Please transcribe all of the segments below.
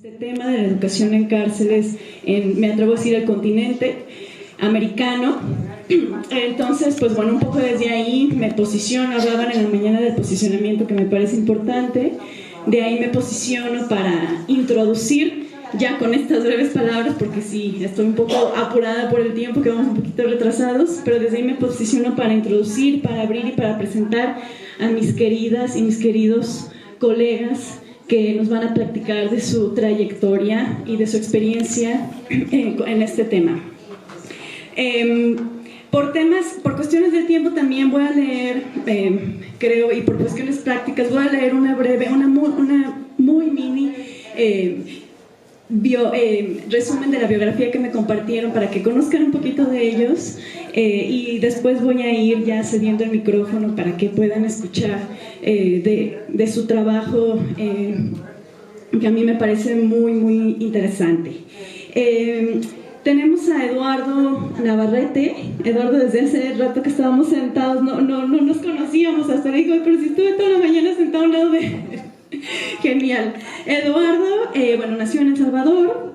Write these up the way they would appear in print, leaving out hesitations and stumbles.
Este tema de la educación en cárceles, me atrevo a decir, el continente americano. Entonces, pues bueno, un poco desde ahí me posiciono, hablaban en la mañana del posicionamiento que me parece importante, de ahí me posiciono para introducir, ya con estas breves palabras, porque sí, estoy un poco apurada por el tiempo, que vamos un poquito retrasados, pero desde ahí me posiciono para introducir, para abrir y para presentar a mis queridas y mis queridos colegas que nos van a platicar de su trayectoria y de su experiencia en este tema. Por cuestiones de tiempo también voy a leer, creo, y por cuestiones prácticas, voy a leer una muy mini resumen de la biografía que me compartieron para que conozcan un poquito de ellos, y después voy a ir ya cediendo el micrófono para que puedan escuchar de su trabajo, que a mí me parece muy interesante. Tenemos a Eduardo Navarrete. Eduardo, desde hace rato que estábamos sentados, no nos conocíamos, hasta le digo, pero si estuve toda la mañana sentado a un lado de... Genial. Eduardo, bueno, nació en El Salvador,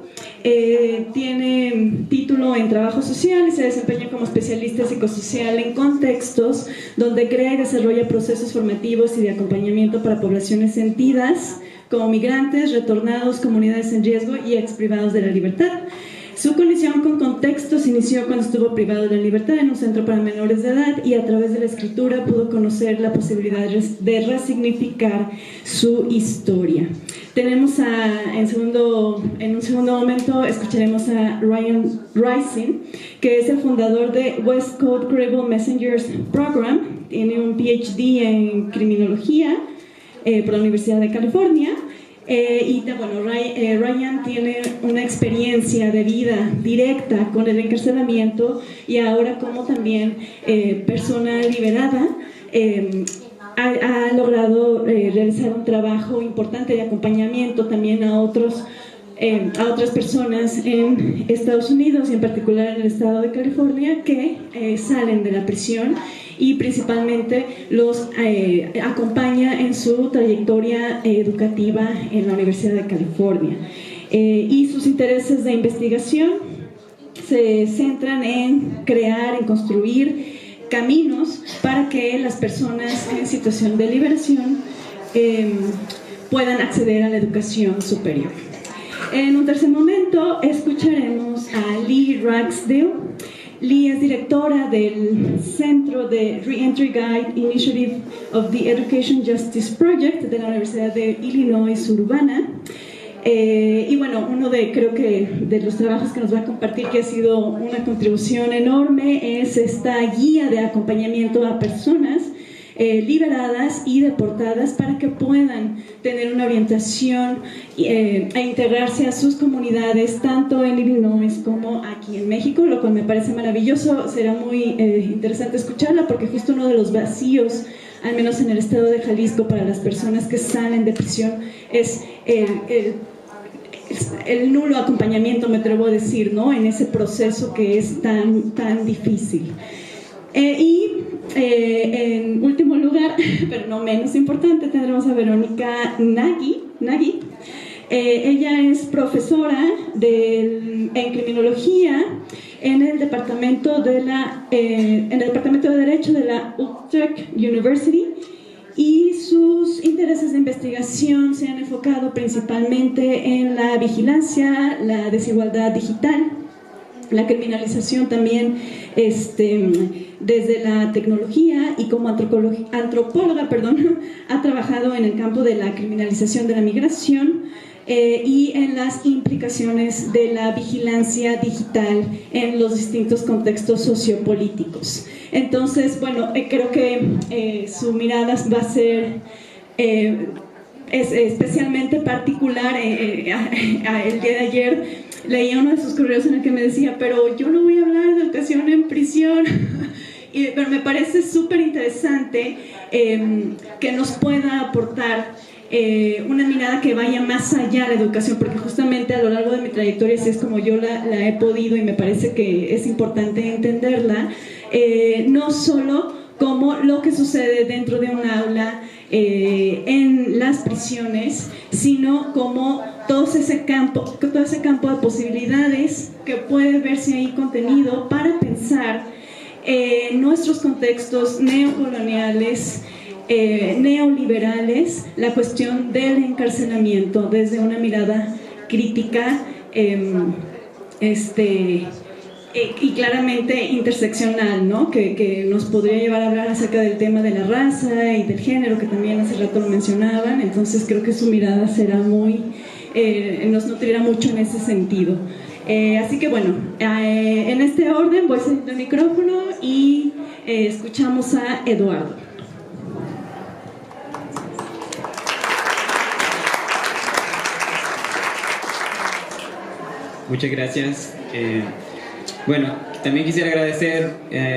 tiene título en trabajo social y se desempeña como especialista psicosocial en contextos donde crea y desarrolla procesos formativos y de acompañamiento para poblaciones sentidas como migrantes, retornados, comunidades en riesgo y exprivados de la libertad. Su conexión con contextos inició cuando estuvo privado de la libertad en un centro para menores de edad, y a través de la escritura pudo conocer la posibilidad de resignificar su historia. Tenemos en un segundo momento escucharemos a Ryan Rising, que es el fundador de West Coast Credible Messengers Program. Tiene un PhD en criminología por la Universidad de California. Ryan tiene una experiencia de vida directa con el encarcelamiento, y ahora como también persona liberada ha logrado realizar un trabajo importante de acompañamiento también a otras personas en Estados Unidos, y en particular en el estado de California, que salen de la prisión, y principalmente los acompaña en su trayectoria educativa en la Universidad de California. Y sus intereses de investigación se centran en crear, en construir caminos para que las personas en situación de liberación puedan acceder a la educación superior. En un tercer momento escucharemos a Lee Ragsdale. Lee es directora del Centro de Reentry Guide Initiative of the Education Justice Project de la Universidad de Illinois Urbana. Y bueno, creo que de los trabajos que nos va a compartir, que ha sido una contribución enorme, es esta guía de acompañamiento a personas liberadas y deportadas para que puedan tener una orientación e integrarse a sus comunidades, tanto en Illinois como aquí en México, lo cual me parece maravilloso. Será muy interesante escucharla, porque justo uno de los vacíos, al menos en el estado de Jalisco, para las personas que salen de prisión, es el nulo acompañamiento, me atrevo a decir, ¿no?, en ese proceso que es tan difícil. En último lugar, pero no menos importante, tendremos a Verónica Nagy. Ella es profesora en criminología en el departamento de Derecho de la Utrecht University, y sus intereses de investigación se han enfocado principalmente en la vigilancia, la desigualdad digital, la criminalización también desde la tecnología, y como antropóloga, ha trabajado en el campo de la criminalización de la migración y en las implicaciones de la vigilancia digital en los distintos contextos sociopolíticos. Entonces, bueno, creo que su mirada va a ser es especialmente particular. El día de ayer leía uno de sus correos en el que me decía, pero yo no voy a hablar de educación en prisión. Pero me parece súper interesante que nos pueda aportar una mirada que vaya más allá de la educación, porque justamente a lo largo de mi trayectoria, así es como yo la he podido, y me parece que es importante entenderla, no solo como lo que sucede dentro de un aula en las prisiones, sino como todo ese campo de posibilidades que puede verse ahí contenido para pensar nuestros contextos neocoloniales, neoliberales, la cuestión del encarcelamiento desde una mirada crítica y claramente interseccional, ¿no? que nos podría llevar a hablar acerca del tema de la raza y del género, que también hace rato lo mencionaban. Entonces creo que su mirada será nos nutrirá mucho en ese sentido. Así que bueno, en este orden voy cediendo el micrófono y escuchamos a Eduardo. Muchas gracias. Bueno, también quisiera agradecer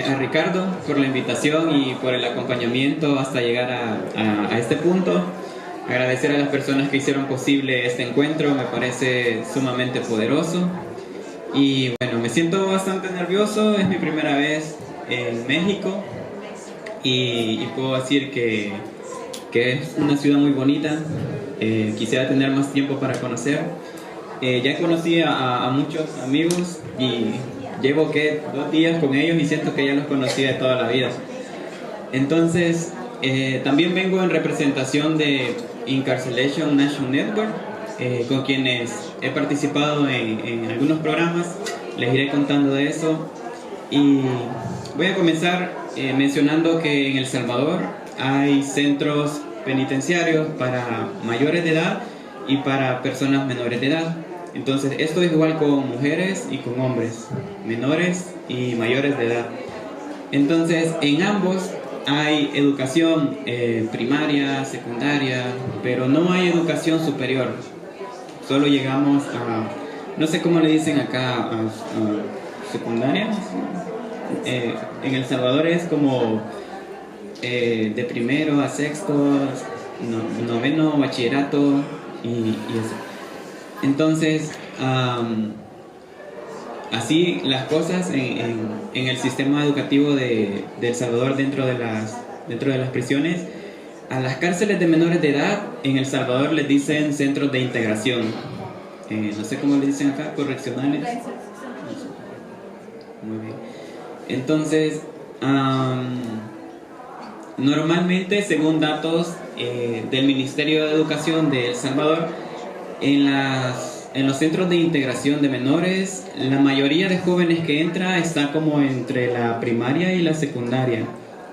a Ricardo por la invitación y por el acompañamiento hasta llegar a este punto. Agradecer a las personas que hicieron posible este encuentro, me parece sumamente poderoso. Y bueno, me siento bastante nervioso, es mi primera vez en México y puedo decir que es una ciudad muy bonita. Quisiera tener más tiempo para conocer. Ya conocí a muchos amigos y llevo 2 días con ellos y siento que ya los conocía de toda la vida. Entonces, también vengo en representación de Incarcelation National Network, con quienes he participado en algunos programas. Les iré contando de eso. Y voy a comenzar mencionando que en El Salvador hay centros penitenciarios para mayores de edad y para personas menores de edad. Entonces, esto es igual con mujeres y con hombres, menores y mayores de edad. Entonces, en ambos hay educación primaria, secundaria, pero no hay educación superior. Solo llegamos a, no sé cómo le dicen acá, a secundaria. En El Salvador es como de primero a sexto, noveno, bachillerato y eso. Entonces, así las cosas en el sistema educativo de El Salvador dentro de las prisiones. A las cárceles de menores de edad en El Salvador les dicen centros de integración. No sé cómo le dicen acá, correccionales. Muy bien. Entonces, normalmente, según datos del Ministerio de Educación de El Salvador, en los centros de integración de menores, la mayoría de jóvenes que entra está como entre la primaria y la secundaria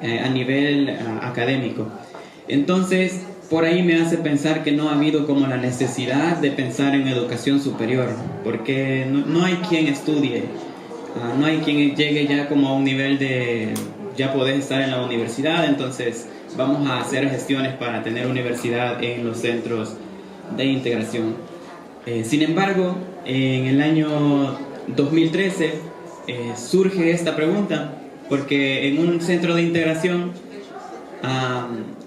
a nivel académico. Entonces, por ahí me hace pensar que no ha habido como la necesidad de pensar en educación superior, porque no hay quien estudie, no hay quien llegue ya como a un nivel de ya poder estar en la universidad. Entonces vamos a hacer gestiones para tener universidad en los centros de integración. Sin embargo, en el año 2013 surge esta pregunta, porque en un centro de integración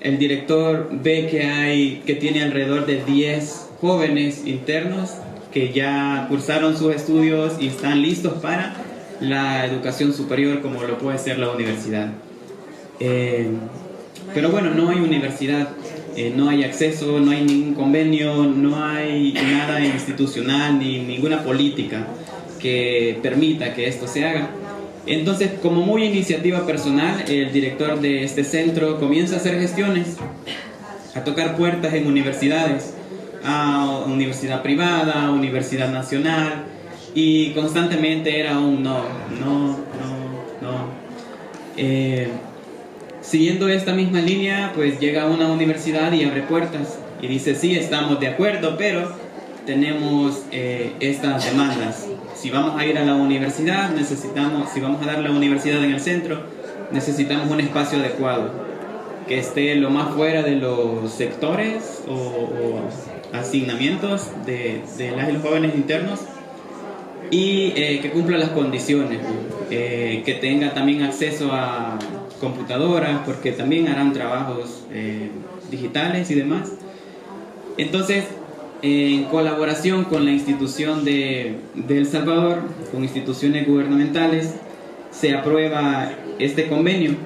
el director ve que tiene alrededor de 10 jóvenes internos que ya cursaron sus estudios y están listos para la educación superior, como lo puede ser la universidad. Pero bueno, no hay universidad, no hay acceso, no hay ningún convenio, no hay nada institucional ni ninguna política que permita que esto se haga. Entonces, como muy iniciativa personal, el director de este centro comienza a hacer gestiones, a tocar puertas en universidades, a universidad privada, a universidad nacional, y constantemente era un no. Siguiendo esta misma línea, pues llega a una universidad y abre puertas y dice: sí, estamos de acuerdo, pero tenemos estas demandas. Si vamos a ir a la universidad, si vamos a dar la universidad en el centro, necesitamos un espacio adecuado, que esté lo más fuera de los sectores o asignamientos de los jóvenes internos, y que cumpla las condiciones, que tenga también acceso a computadoras, porque también harán trabajos digitales y demás. Entonces, en colaboración con la institución de El Salvador, con instituciones gubernamentales, se aprueba este convenio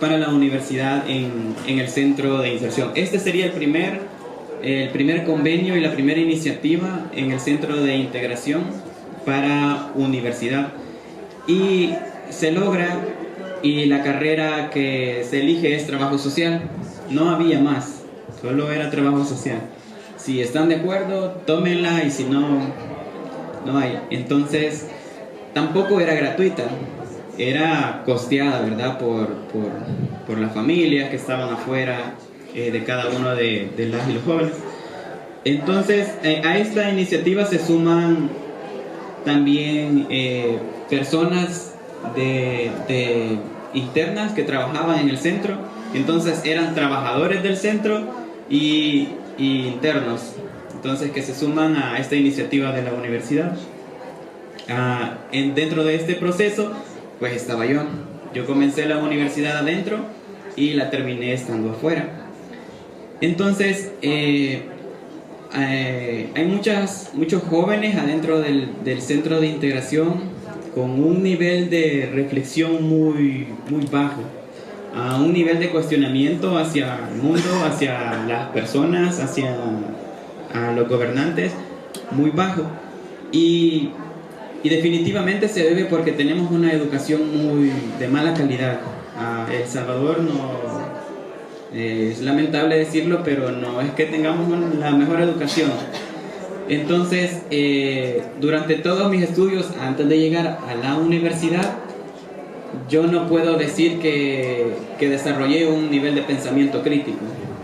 para la universidad en el centro de inserción. Este sería el primer convenio y la primera iniciativa en el centro de integración para universidad. Y se logra, y la carrera que se elige es trabajo social. No había más, solo era trabajo social. Si están de acuerdo, tómenla, y si no, no hay. Entonces, tampoco era gratuita, era costeada, ¿verdad? Por las familias que estaban afuera de cada uno de las y los jóvenes. Entonces, a esta iniciativa se suman también personas de internas que trabajaban en el centro. Entonces eran trabajadores del centro y internos, entonces, que se suman a esta iniciativa de la universidad. Dentro de este proceso pues estaba yo comencé la universidad adentro y la terminé estando afuera. Entonces hay muchos jóvenes adentro del centro de integración con un nivel de reflexión muy bajo, a un nivel de cuestionamiento hacia el mundo, hacia las personas, hacia los gobernantes, muy bajo. Y definitivamente se debe porque tenemos una educación muy de mala calidad. El Salvador no... es lamentable decirlo, pero no es que tengamos la mejor educación. Entonces, durante todos mis estudios, antes de llegar a la universidad, yo no puedo decir que desarrollé un nivel de pensamiento crítico,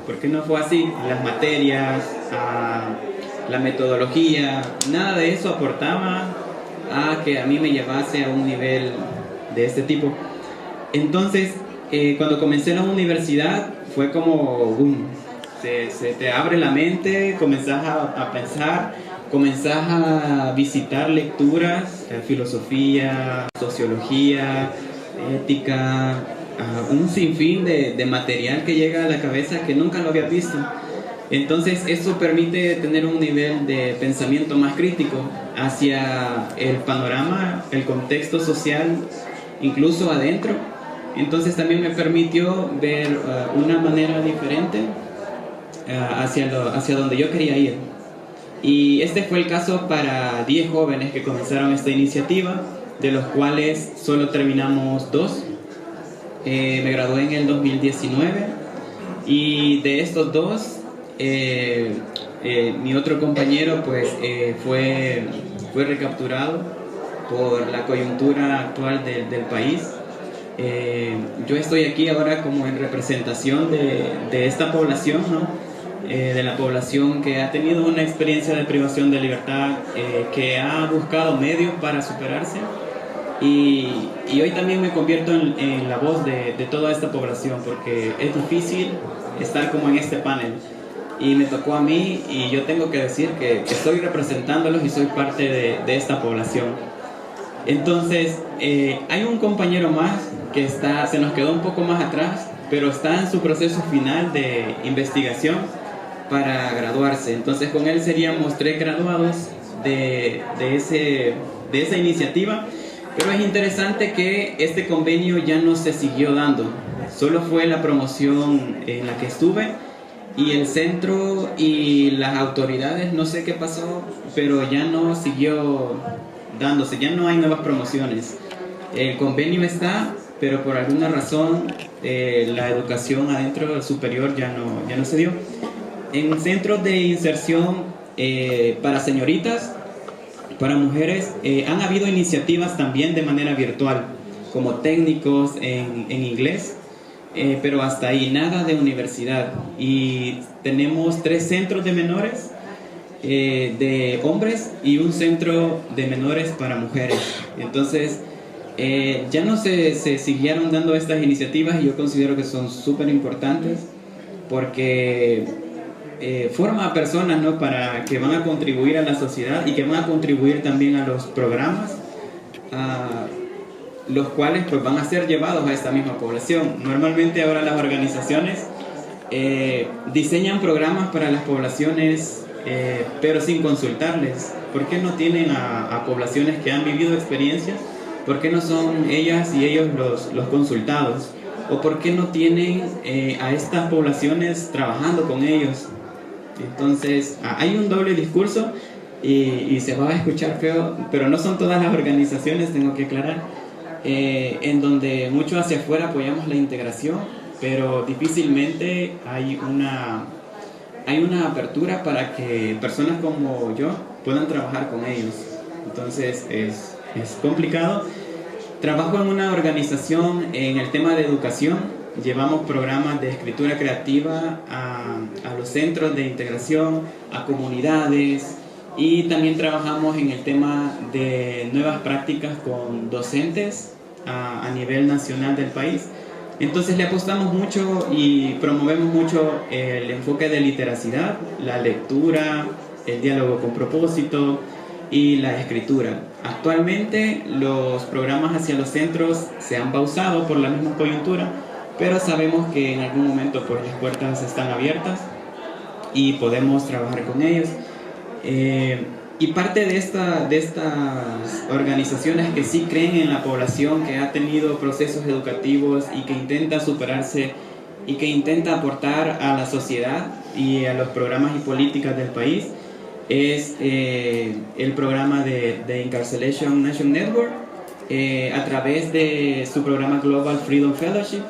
porque no fue así. Las materias, la metodología, nada de eso aportaba a que a mí me llevase a un nivel de este tipo. Entonces, cuando comencé la universidad, fue como boom, se te abre la mente, comenzás a pensar, comenzás a visitar lecturas, filosofía, sociología, ética, un sinfín de material que llega a la cabeza que nunca lo había visto. Entonces eso permite tener un nivel de pensamiento más crítico hacia el panorama, el contexto social, incluso adentro. Entonces también me permitió ver una manera diferente hacia donde yo quería ir. Y este fue el caso para 10 jóvenes que comenzaron esta iniciativa, de los cuales solo terminamos 2. Me gradué en el 2019 y de estos 2, mi otro compañero pues fue recapturado por la coyuntura actual del país. Yo estoy aquí ahora como en representación de esta población, ¿no? De la población que ha tenido una experiencia de privación de libertad, que ha buscado medios para superarse, y hoy también me convierto en la voz de toda esta población, porque es difícil estar como en este panel y me tocó a mí, y yo tengo que decir que estoy representándolos y soy parte de esta población. Entonces hay un compañero más que se nos quedó un poco más atrás, pero está en su proceso final de investigación para graduarse. Entonces con él seríamos 3 graduados de esa iniciativa. Pero es interesante que este convenio ya no se siguió dando, solo fue la promoción en la que estuve, y el centro y las autoridades, no sé qué pasó, pero ya no siguió dándose, ya no hay nuevas promociones. El convenio está, pero por alguna razón la educación adentro superior ya no se dio. En centros de inserción para señoritas, para mujeres, han habido iniciativas también de manera virtual, como técnicos en inglés, pero hasta ahí, nada de universidad. Y tenemos 3 centros de menores, de hombres, y un centro de menores para mujeres. Entonces, ya no se siguieron dando estas iniciativas, y yo considero que son súper importantes, porque forma a personas, ¿no?, para que van a contribuir a la sociedad y que van a contribuir también a los programas, los cuales pues van a ser llevados a esta misma población. Normalmente ahora las organizaciones diseñan programas para las poblaciones, pero sin consultarles. ¿Por qué no tienen a poblaciones que han vivido experiencias? ¿Por qué no son ellas y ellos los consultados? o por qué no tienen a estas poblaciones trabajando con ellos. Entonces hay un doble discurso y se va a escuchar feo, pero no son todas las organizaciones, tengo que aclarar, en donde mucho hacia afuera apoyamos la integración, pero difícilmente hay una apertura para que personas como yo puedan trabajar con ellos. Entonces es complicado. Trabajo en una organización en el tema de educación. Llevamos programas de escritura creativa a los centros de integración, a comunidades, y también trabajamos en el tema de nuevas prácticas con docentes a nivel nacional del país. Entonces le apostamos mucho y promovemos mucho el enfoque de literacidad, la lectura, el diálogo con propósito y la escritura. Actualmente los programas hacia los centros se han pausado por la misma coyuntura, pero sabemos que en algún momento pues las puertas están abiertas y podemos trabajar con ellos. Y parte de estas organizaciones que sí creen en la población, que ha tenido procesos educativos y que intenta superarse y que intenta aportar a la sociedad y a los programas y políticas del país, es el programa de Incarceration Nation Network, a través de su programa Global Freedom Fellowship.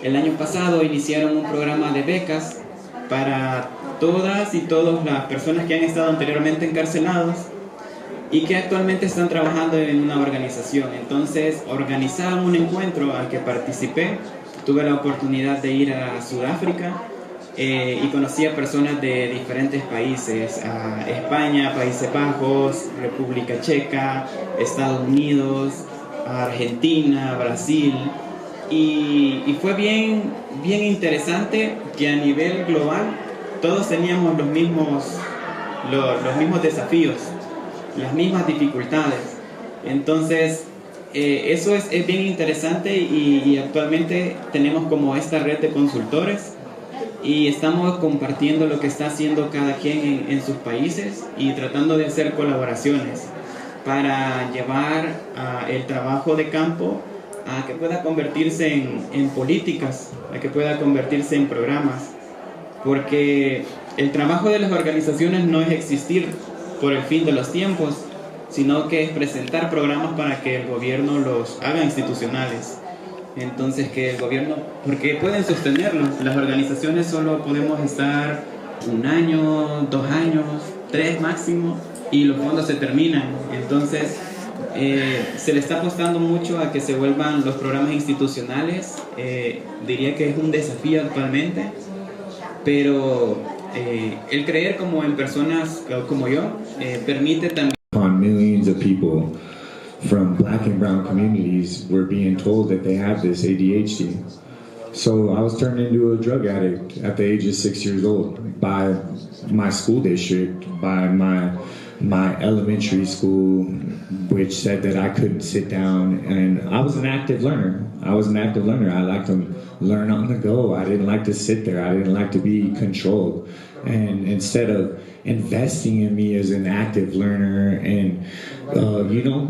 El año pasado iniciaron un programa de becas para todas y todas las personas que han estado anteriormente encarcelados y que actualmente están trabajando en una organización. Entonces organizaron un encuentro al que participé. Tuve la oportunidad de ir a Sudáfrica y conocí a personas de diferentes países, a España, Países Bajos, República Checa, Estados Unidos, Argentina, Brasil, y fue bien interesante que a nivel global todos teníamos los mismos desafíos, las mismas dificultades. Entonces eso es bien interesante, y actualmente tenemos como esta red de consultores y estamos compartiendo lo que está haciendo cada quien en sus países y tratando de hacer colaboraciones para llevar el trabajo de campo a que pueda convertirse en políticas, a que pueda convertirse en programas, porque el trabajo de las organizaciones no es existir por el fin de los tiempos, sino que es presentar programas para que el gobierno los haga institucionales. Entonces que el gobierno, porque pueden sostenerlos, las organizaciones solo podemos estar 1 año, 2 años, 3 máximo, y los fondos se terminan. Entonces se le está apostando mucho a que se vuelvan los programas institucionales. Diría que es un desafío actualmente, pero el creer como en personas como yo permite también. Millions of people from black and brown communities were being told that they have this ADHD. So I was turned into a drug addict at the age of 6 years old by my school district, by my elementary school, which said that I couldn't sit down. And I was an active learner. I liked to learn on the go. I didn't like to sit there. I didn't like to be controlled. And instead of investing in me as an active learner and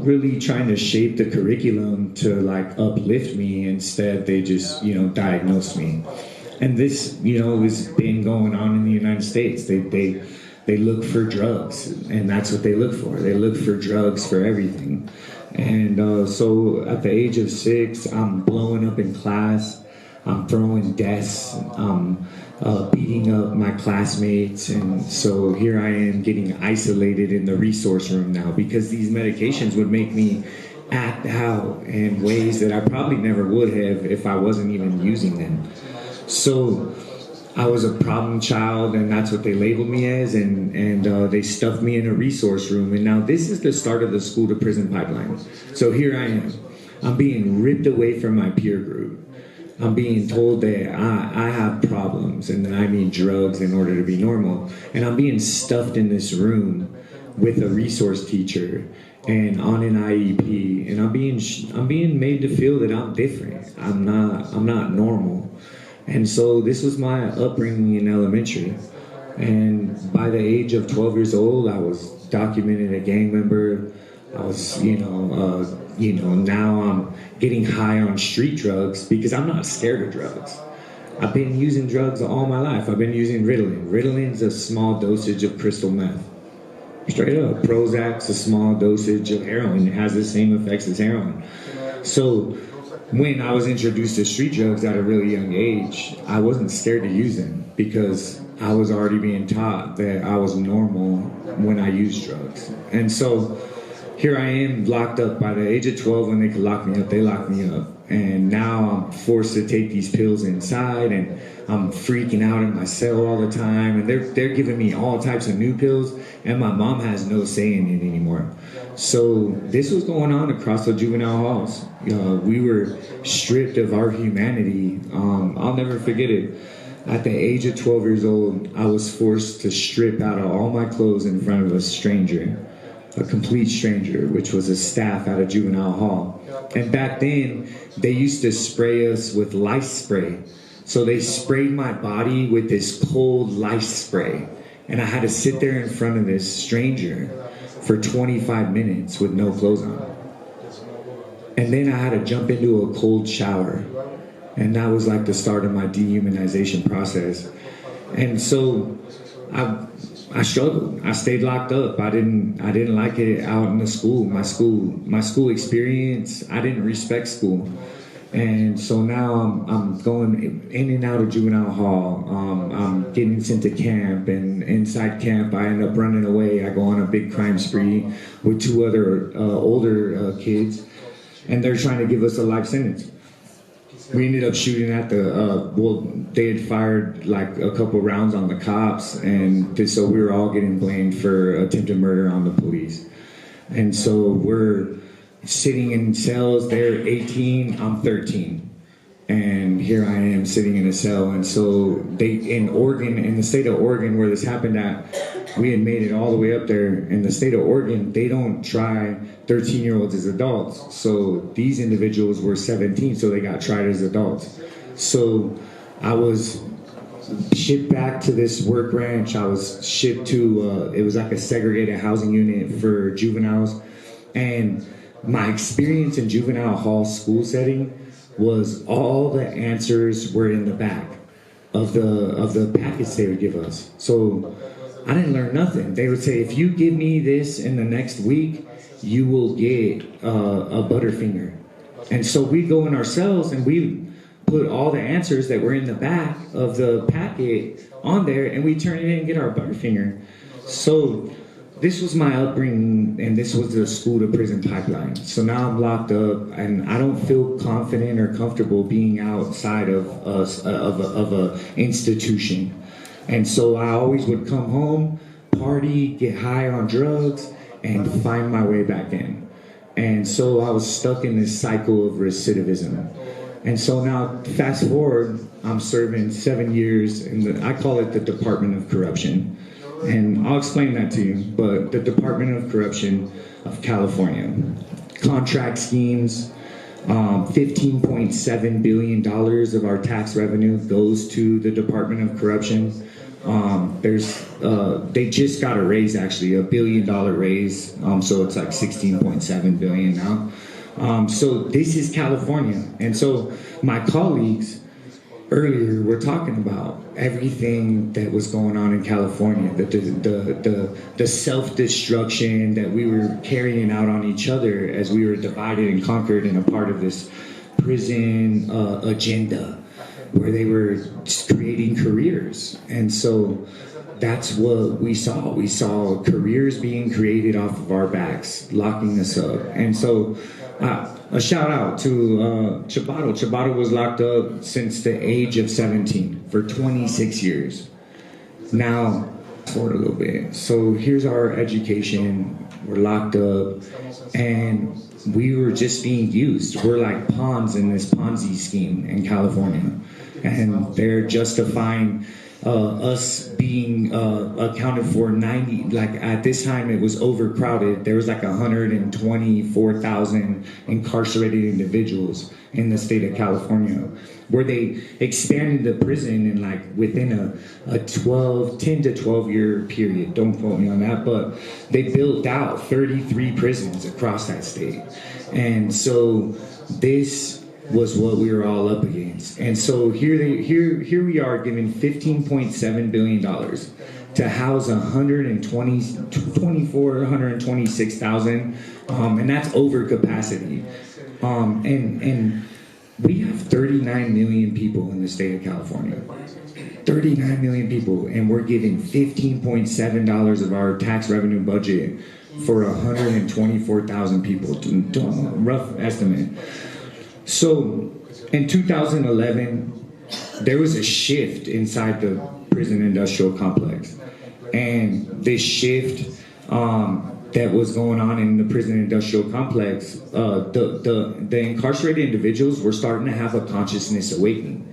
really trying to shape the curriculum to like uplift me, instead they just diagnosed me. And this has been going on in the United States. They look for drugs, and that's what they look for. They look for drugs for everything. And so at the age of 6, I'm blowing up in class. I'm throwing desks. I'm beating up my classmates. And so here I am getting isolated in the resource room now because these medications would make me act out in ways that I probably never would have if I wasn't even using them. So I was a problem child, and that's what they labeled me as, and they stuffed me in a resource room. And now this is the start of the school to prison pipeline. So here I am. I'm being ripped away from my peer group. I'm being told that I have problems and that I need drugs in order to be normal. And I'm being stuffed in this room with a resource teacher and on an IEP. And I'm being made to feel that I'm different. I'm not normal. And so this was my upbringing in elementary. And by the age of 12 years old, I was documented a gang member. I was, now I'm getting high on street drugs because I'm not scared of drugs. I've been using drugs all my life. I've been using Ritalin. Ritalin's a small dosage of crystal meth. Straight up. Prozac's a small dosage of heroin. It has the same effects as heroin. So when I was introduced to street drugs at a really young age, I wasn't scared to use them because I was already being taught that I was normal when I used drugs. And so here I am locked up. By the age of 12, when they could lock me up, they locked me up. And now I'm forced to take these pills inside, and I'm freaking out in my cell all the time. And they're giving me all types of new pills, and my mom has no say in it anymore. So this was going on across the juvenile halls. We were stripped of our humanity. I'll never forget it. At the age of 12 years old, I was forced to strip out of all my clothes in front of a stranger. A complete stranger, which was a staff at a juvenile hall. And back then, they used to spray us with lice spray. So they sprayed my body with this cold lice spray. And I had to sit there in front of this stranger for 25 minutes with no clothes on. And then I had to jump into a cold shower. And that was like the start of my dehumanization process. And so I struggled. I stayed locked up. I didn't like it out in the school. My school experience, I didn't respect school. And so now I'm going in and out of juvenile hall. I'm getting sent to camp, and inside camp I end up running away. I go on a big crime spree with two other older kids, and they're trying to give us a life sentence. We ended up shooting at they had fired like a couple rounds on the cops, and so we were all getting blamed for attempted murder on the police. And so we're sitting in cells. They're 18, I'm 13. And here I am sitting in a cell. And so in the state of Oregon where this happened at, we had made it all the way up there. In the state of Oregon, they don't try 13-year-olds as adults. So these individuals were 17, so they got tried as adults. So I was shipped back to this work ranch. I was shipped to, it was like a segregated housing unit for juveniles. And my experience in juvenile hall school setting was all the answers were in the back of the packets they would give us. So I didn't learn nothing. They would say, if you give me this in the next week, you will get a Butterfinger. And so we'd go in our cells and we put all the answers that were in the back of the packet on there, and we turn it in and get our Butterfinger. So this was my upbringing, and this was the school to prison pipeline. So now I'm locked up, and I don't feel confident or comfortable being outside of a institution. And so I always would come home, party, get high on drugs, and find my way back in. And so I was stuck in this cycle of recidivism. And so now, fast forward, I'm serving 7 years I call it the Department of Corruption. And I'll explain that to you, but the Department of Corruption of California. Contract schemes, $15.7 billion of our tax revenue goes to the Department of Corruption. They just got a raise, actually, $1 billion raise, so it's like 16.7 billion now. So this is California. And so my colleagues earlier were talking about everything that was going on in California, the self-destruction that we were carrying out on each other as we were divided and conquered and a part of this prison agenda where they were just creating careers. And so that's what we saw. We saw careers being created off of our backs, locking us up. And so a shout out to Chabato. Chabato was locked up since the age of 17 for 26 years. Now, forward a little bit. So here's our education. We're locked up, and we were just being used. We're like pawns in this Ponzi scheme in California. And they're justifying us being accounted for 90, like at this time it was overcrowded. There was like 124,000 incarcerated individuals in the state of California, where they expanded the prison in like within a 10 to 12 year period. Don't quote me on that, but they built out 33 prisons across that state. And so this was what we were all up against. And so here we are giving $15.7 billion to house 126,000, and that's over capacity. And we have 39 million people in the state of California. 39 million people, and we're giving $15.7 of our tax revenue budget for 124,000 people. Rough estimate. So in 2011, there was a shift inside the prison industrial complex. And this shift that was going on in the prison industrial complex, the incarcerated individuals were starting to have a consciousness awakening.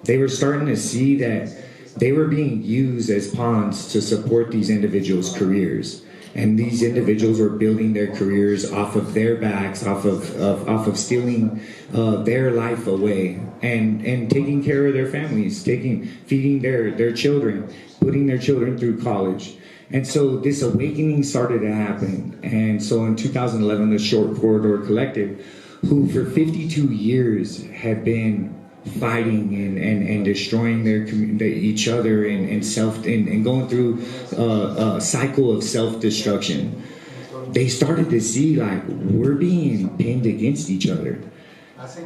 They were starting to see that they were being used as pawns to support these individuals' careers. And these individuals were building their careers off of their backs, off of stealing their life away, and taking care of their families, feeding their children, putting their children through college. And so this awakening started to happen. And so in 2011, the Short Corridor Collective, who for 52 years had been fighting and destroying each other and going through a cycle of self-destruction, they started to see, like, we're being pinned against each other.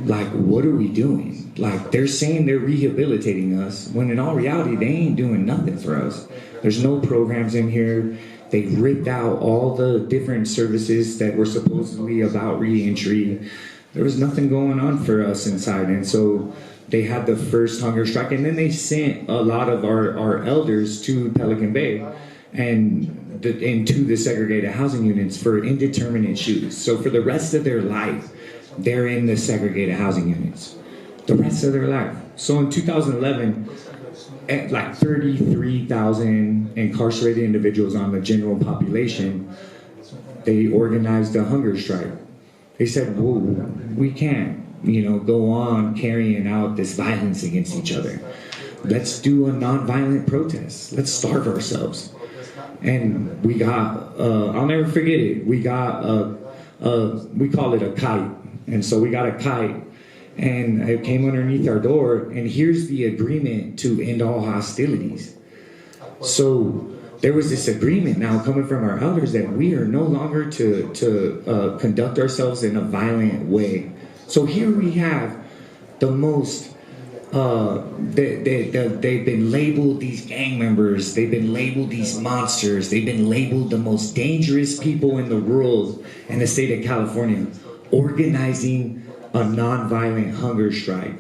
Like, what are we doing? Like, they're saying they're rehabilitating us, when in all reality, they ain't doing nothing for us. There's no programs in here. They ripped out all the different services that were supposedly about re-entry. There was nothing going on for us inside. And so they had the first hunger strike, and then they sent a lot of our elders to Pelican Bay and into the segregated housing units for indeterminate shoes. So for the rest of their life, they're in the segregated housing units. The rest of their life. So in 2011, at like 33,000 incarcerated individuals on the general population, they organized a hunger strike. They said, whoa, we can't, go on carrying out this violence against each other. Let's do a nonviolent protest. Let's starve ourselves. And we got, I'll never forget it, we got we call it a kite. And so we got a kite, and it came underneath our door, and here's the agreement to end all hostilities. So there was this agreement now coming from our elders that we are no longer to conduct ourselves in a violent way. So here we have the most, they've been labeled these gang members, they've been labeled these monsters, they've been labeled the most dangerous people in the world in the state of California, organizing a nonviolent hunger strike,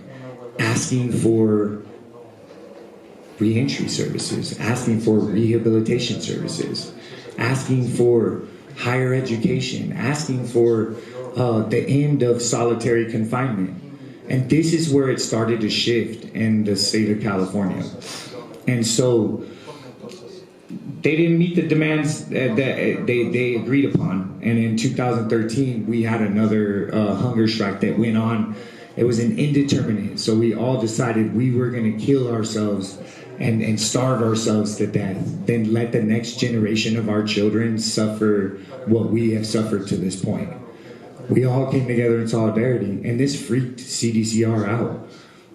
asking for re-entry services, asking for rehabilitation services, asking for higher education, asking for the end of solitary confinement. And this is where it started to shift in the state of California. And so they didn't meet the demands that they agreed upon. And in 2013, we had another hunger strike that went on. It was an indeterminate. So we all decided we were going to kill ourselves and starve ourselves to death, then let the next generation of our children suffer what we have suffered to this point. We all came together in solidarity, and this freaked CDCR out.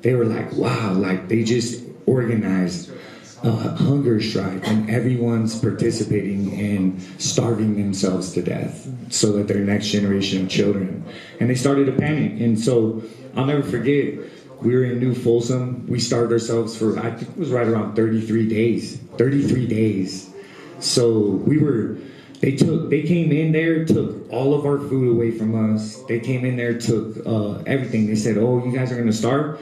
They were like, wow, like they just organized a hunger strike, and everyone's participating in starving themselves to death so that their next generation of children. And they started to panic. And so I'll never forget, we were in New Folsom. We starved ourselves for, I think it was right around 33 days. 33 days. So they came in there, took all of our food away from us. They came in there, took everything. They said, oh, you guys are going to starve?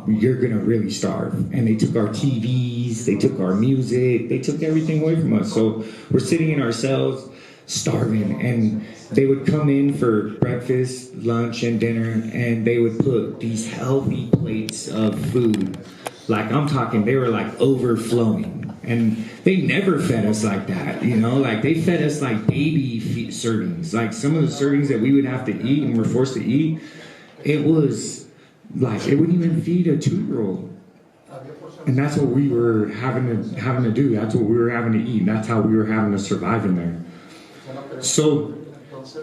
You're going to really starve. And they took our TVs, they took our music, they took everything away from us. So we're sitting in our cells, starving. And they would come in for breakfast, lunch, and dinner, and they would put these healthy plates of food Like, I'm talking, they were like overflowing. And they never fed us like that, you know? Like, they fed us like baby servings. Like, some of the servings that we would have to eat and were forced to eat, it was like, it wouldn't even feed a 2-year-old. And that's what we were having to do. That's what we were having to eat. That's how we were having to survive in there. So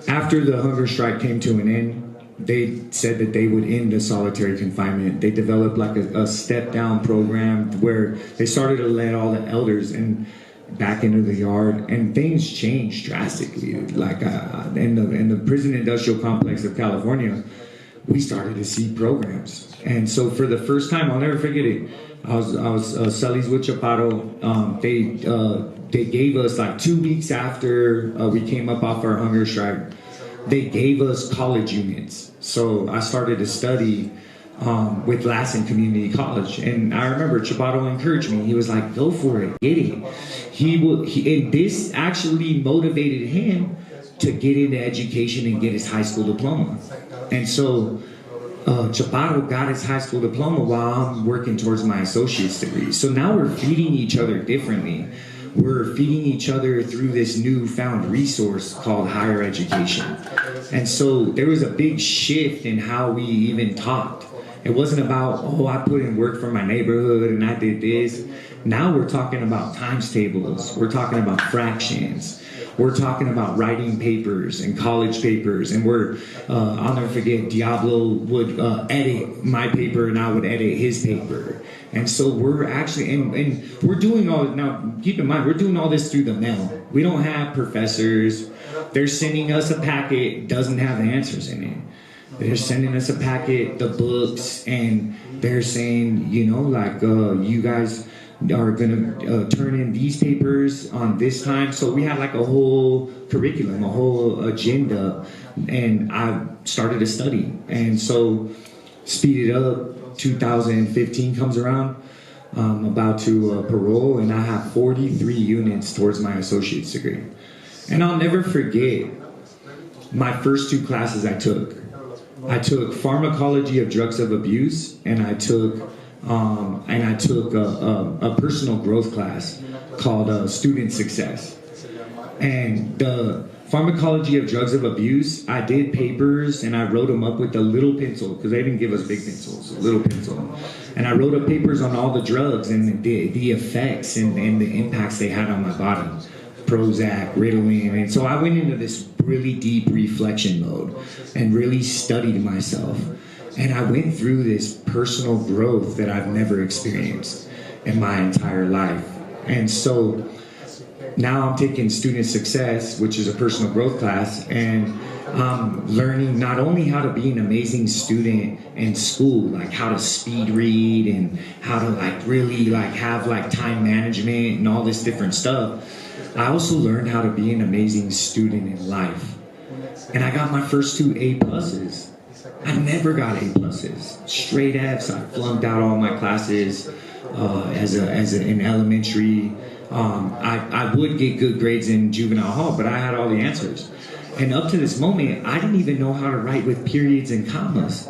after the hunger strike came to an end, they said that they would end the solitary confinement. They developed like a step-down program where they started to let all the elders back into the yard, and things changed drastically. Like in the prison industrial complex of California, we started to see programs. And so for the first time, I'll never forget it, I was Celis with Chaparro. They gave us like 2 weeks after we came up off our hunger strike, they gave us college units. So I started to study with Lassen Community College, and I remember Chaparro encouraged me. He was like, "Go for it, get it." And this actually motivated him to get into education and get his high school diploma. And so Chaparro got his high school diploma while I'm working towards my associate's degree. So now we're feeding each other differently. We're feeding each other through this newfound resource called higher education. And so there was a big shift in how we even talked. It wasn't about, oh, I put in work for my neighborhood and I did this. Now we're talking about times tables. We're talking about fractions. We're talking about writing papers and college papers. And I'll never forget, Diablo would edit my paper and I would edit his paper. And so we're actually, and we're doing all, now keep in mind, we're doing all this through the mail. We don't have professors. They're sending us a packet, doesn't have the answers in it. They're sending us a packet, the books, and they're saying, you know, like, you guys are gonna turn in these papers on this time. So we had like a whole curriculum, a whole agenda, and I started to study. And so speed it up, 2015 comes around, I'm about to parole, and I have 43 units towards my associate's degree. And I'll never forget my first 2 classes I took. I took pharmacology of drugs of abuse, and I took a personal growth class called student success. And the pharmacology of drugs of abuse, I did papers and I wrote them up with a little pencil, because they didn't give us big pencils, a little pencil. And I wrote up papers on all the drugs and the effects and the impacts they had on my body. Prozac, Ritalin. And so I went into this really deep reflection mode and really studied myself. And I went through this personal growth that I've never experienced in my entire life. And so now I'm taking student success, which is a personal growth class, and I'm learning not only how to be an amazing student in school, like how to speed read and how to like really like have like time management and all this different stuff. I also learned how to be an amazing student in life. And I got my first 2 A+. I never got A+. Straight Fs. I flunked out all my classes in elementary. I would get good grades in juvenile hall, but I had all the answers. And up to this moment, I didn't even know how to write with periods and commas.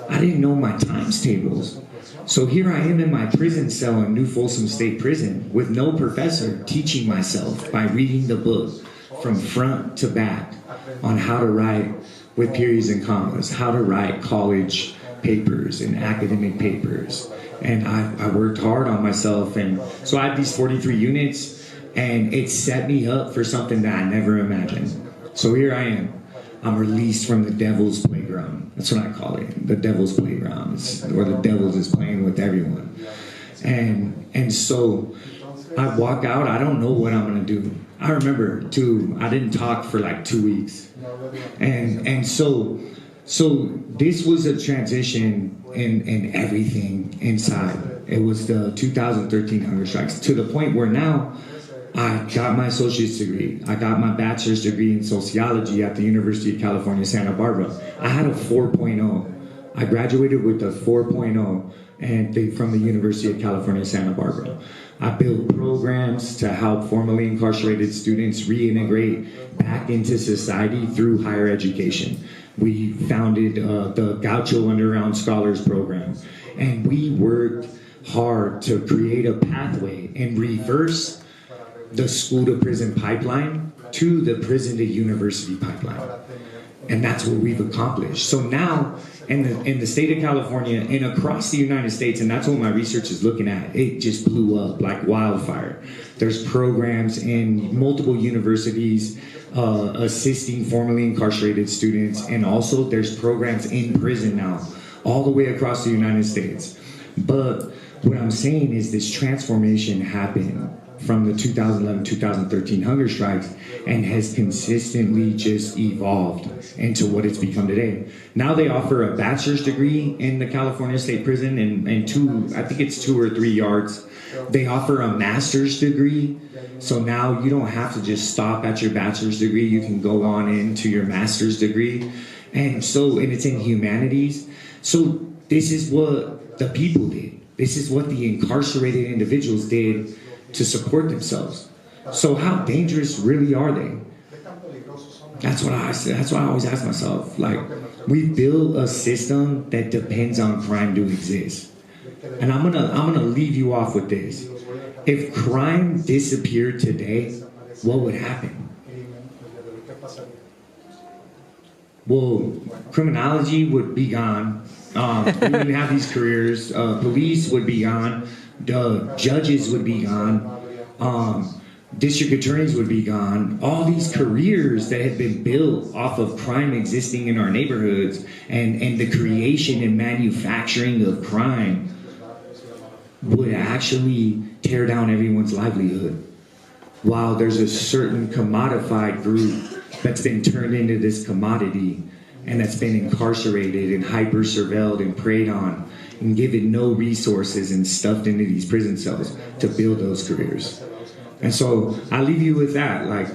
I didn't know my times tables. So here I am in my prison cell in New Folsom State Prison with no professor, teaching myself by reading the book from front to back on how to write with periods and commas, how to write college papers and academic papers. And I worked hard on myself. And so I had these 43 units, and it set me up for something that I never imagined. So here I am. I'm released from the devil's playground. That's what I call it, the devil's playground, where the devil is playing with everyone. And so I walk out, I don't know what I'm gonna do. I remember too, I didn't talk for like 2 weeks. And so this was a transition in everything inside. It was the 2013 hunger strikes, to the point where now I got my associate's degree. I got my bachelor's degree in sociology at the University of California, Santa Barbara. I had a 4.0. I graduated with a 4.0 from the University of California, Santa Barbara. I built programs to help formerly incarcerated students reintegrate back into society through higher education. We founded the Gaucho Underground Scholars Program, and we worked hard to create a pathway and reverse the school to prison pipeline to the prison to university pipeline. And that's what we've accomplished. So now in the state of California and across the United States, and that's what my research is looking at, it just blew up like wildfire. There's programs in multiple universities assisting formerly incarcerated students, and also there's programs in prison now, all the way across the United States. But what I'm saying is this transformation happened from the 2011-2013 hunger strikes and has consistently just evolved into what it's become today. Now they offer a bachelor's degree in the California State Prison and I think it's 2 or 3 yards. They offer a master's degree. So now you don't have to just stop at your bachelor's degree. You can go on into your master's degree. And it's in humanities. So this is what the people did. This is what the incarcerated individuals did to support themselves. So how dangerous really are they? That's what I always ask myself. Like, we build a system that depends on crime to exist. And I'm gonna leave you off with this. If crime disappeared today, what would happen? Well, criminology would be gone. We wouldn't have these careers. Police would be gone. Judges would be gone. District attorneys would be gone. All these careers that had been built off of crime existing in our neighborhoods and the creation and manufacturing of crime would actually tear down everyone's livelihood. While there's a certain commodified group that's been turned into this commodity and that's been incarcerated and hyper-surveilled and preyed on and given no resources and stuffed into these prison cells to build those careers. And so I leave you with that. Like,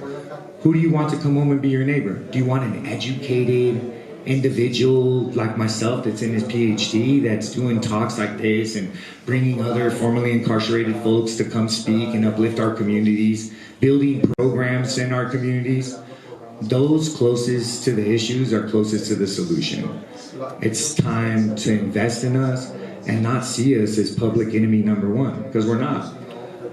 who do you want to come home and be your neighbor? Do you want an educated individual like myself that's in his PhD, that's doing talks like this and bringing other formerly incarcerated folks to come speak and uplift our communities, building programs in our communities? Those closest to the issues are closest to the solution. It's time to invest in us and not see us as public enemy number one, because we're not.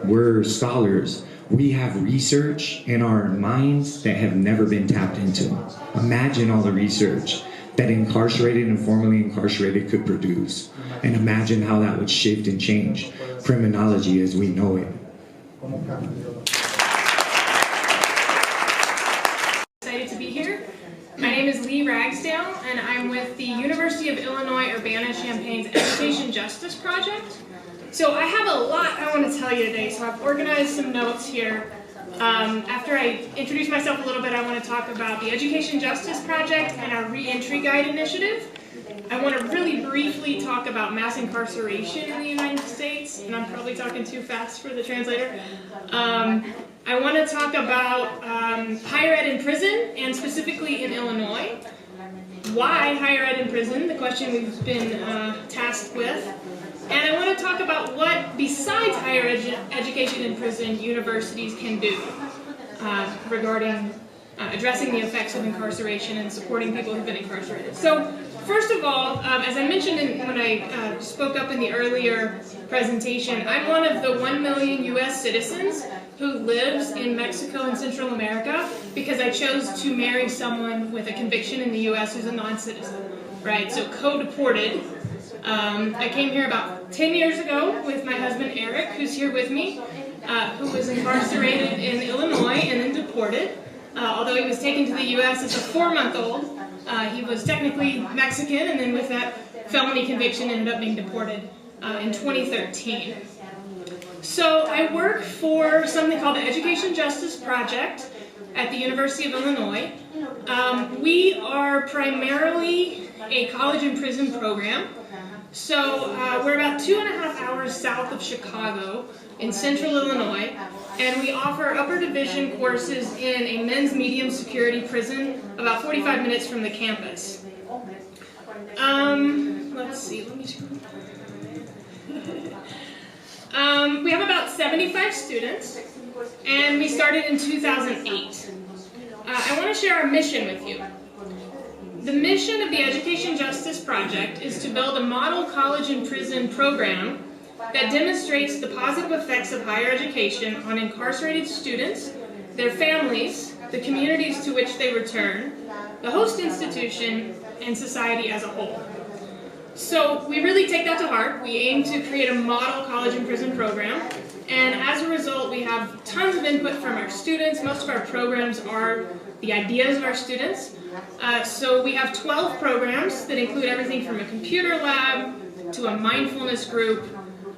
We're scholars. We have research in our minds that have never been tapped into. Imagine all the research that incarcerated and formerly incarcerated could produce, and imagine how that would shift and change criminology as we know it. Excited to be here. My name is Lee Ragsdale, and I'm with the University of Illinois Urbana-Champaign's Education Justice Project. So I have a lot I want to tell you today, so I've organized some notes here. After I introduce myself a little bit, I want to talk about the Education Justice Project and our Reentry Guide initiative. I want to really briefly talk about mass incarceration in the United States, and I'm probably talking too fast for the translator. I want to talk about higher ed in prison, and specifically in Illinois. Why higher ed in prison, the question we've been tasked with. And I want to talk about what, besides higher education in prison, universities can do regarding addressing the effects of incarceration and supporting people who've been incarcerated. So, first of all, as I mentioned when I spoke up in the earlier presentation, I'm one of the 1 million U.S. citizens who lives in Mexico and Central America because I chose to marry someone with a conviction in the U.S. who's a non-citizen, right? So co-deported. I came here about 10 years ago with my husband Eric, who's here with me, who was incarcerated in Illinois and then deported. Although he was taken to the U.S. as a 4-month-old, he was technically Mexican, and then with that felony conviction ended up being deported in 2013. So I work for something called the Education Justice Project at the University of Illinois. We are primarily a college and prison program. So we're about 2.5 hours south of Chicago in central Illinois, and we offer upper division courses in a men's medium security prison about 45 minutes from the campus. Let's see, we have about 75 students, and we started in 2008. I want to share our mission with you. The mission of the Education Justice Project is to build a model college and prison program that demonstrates the positive effects of higher education on incarcerated students, their families, the communities to which they return, the host institution, and society as a whole. So we really take that to heart. We aim to create a model college and prison program, and as a result we have tons of input from our students. Most of our programs are the ideas of our students. So we have 12 programs that include everything from a computer lab to a mindfulness group,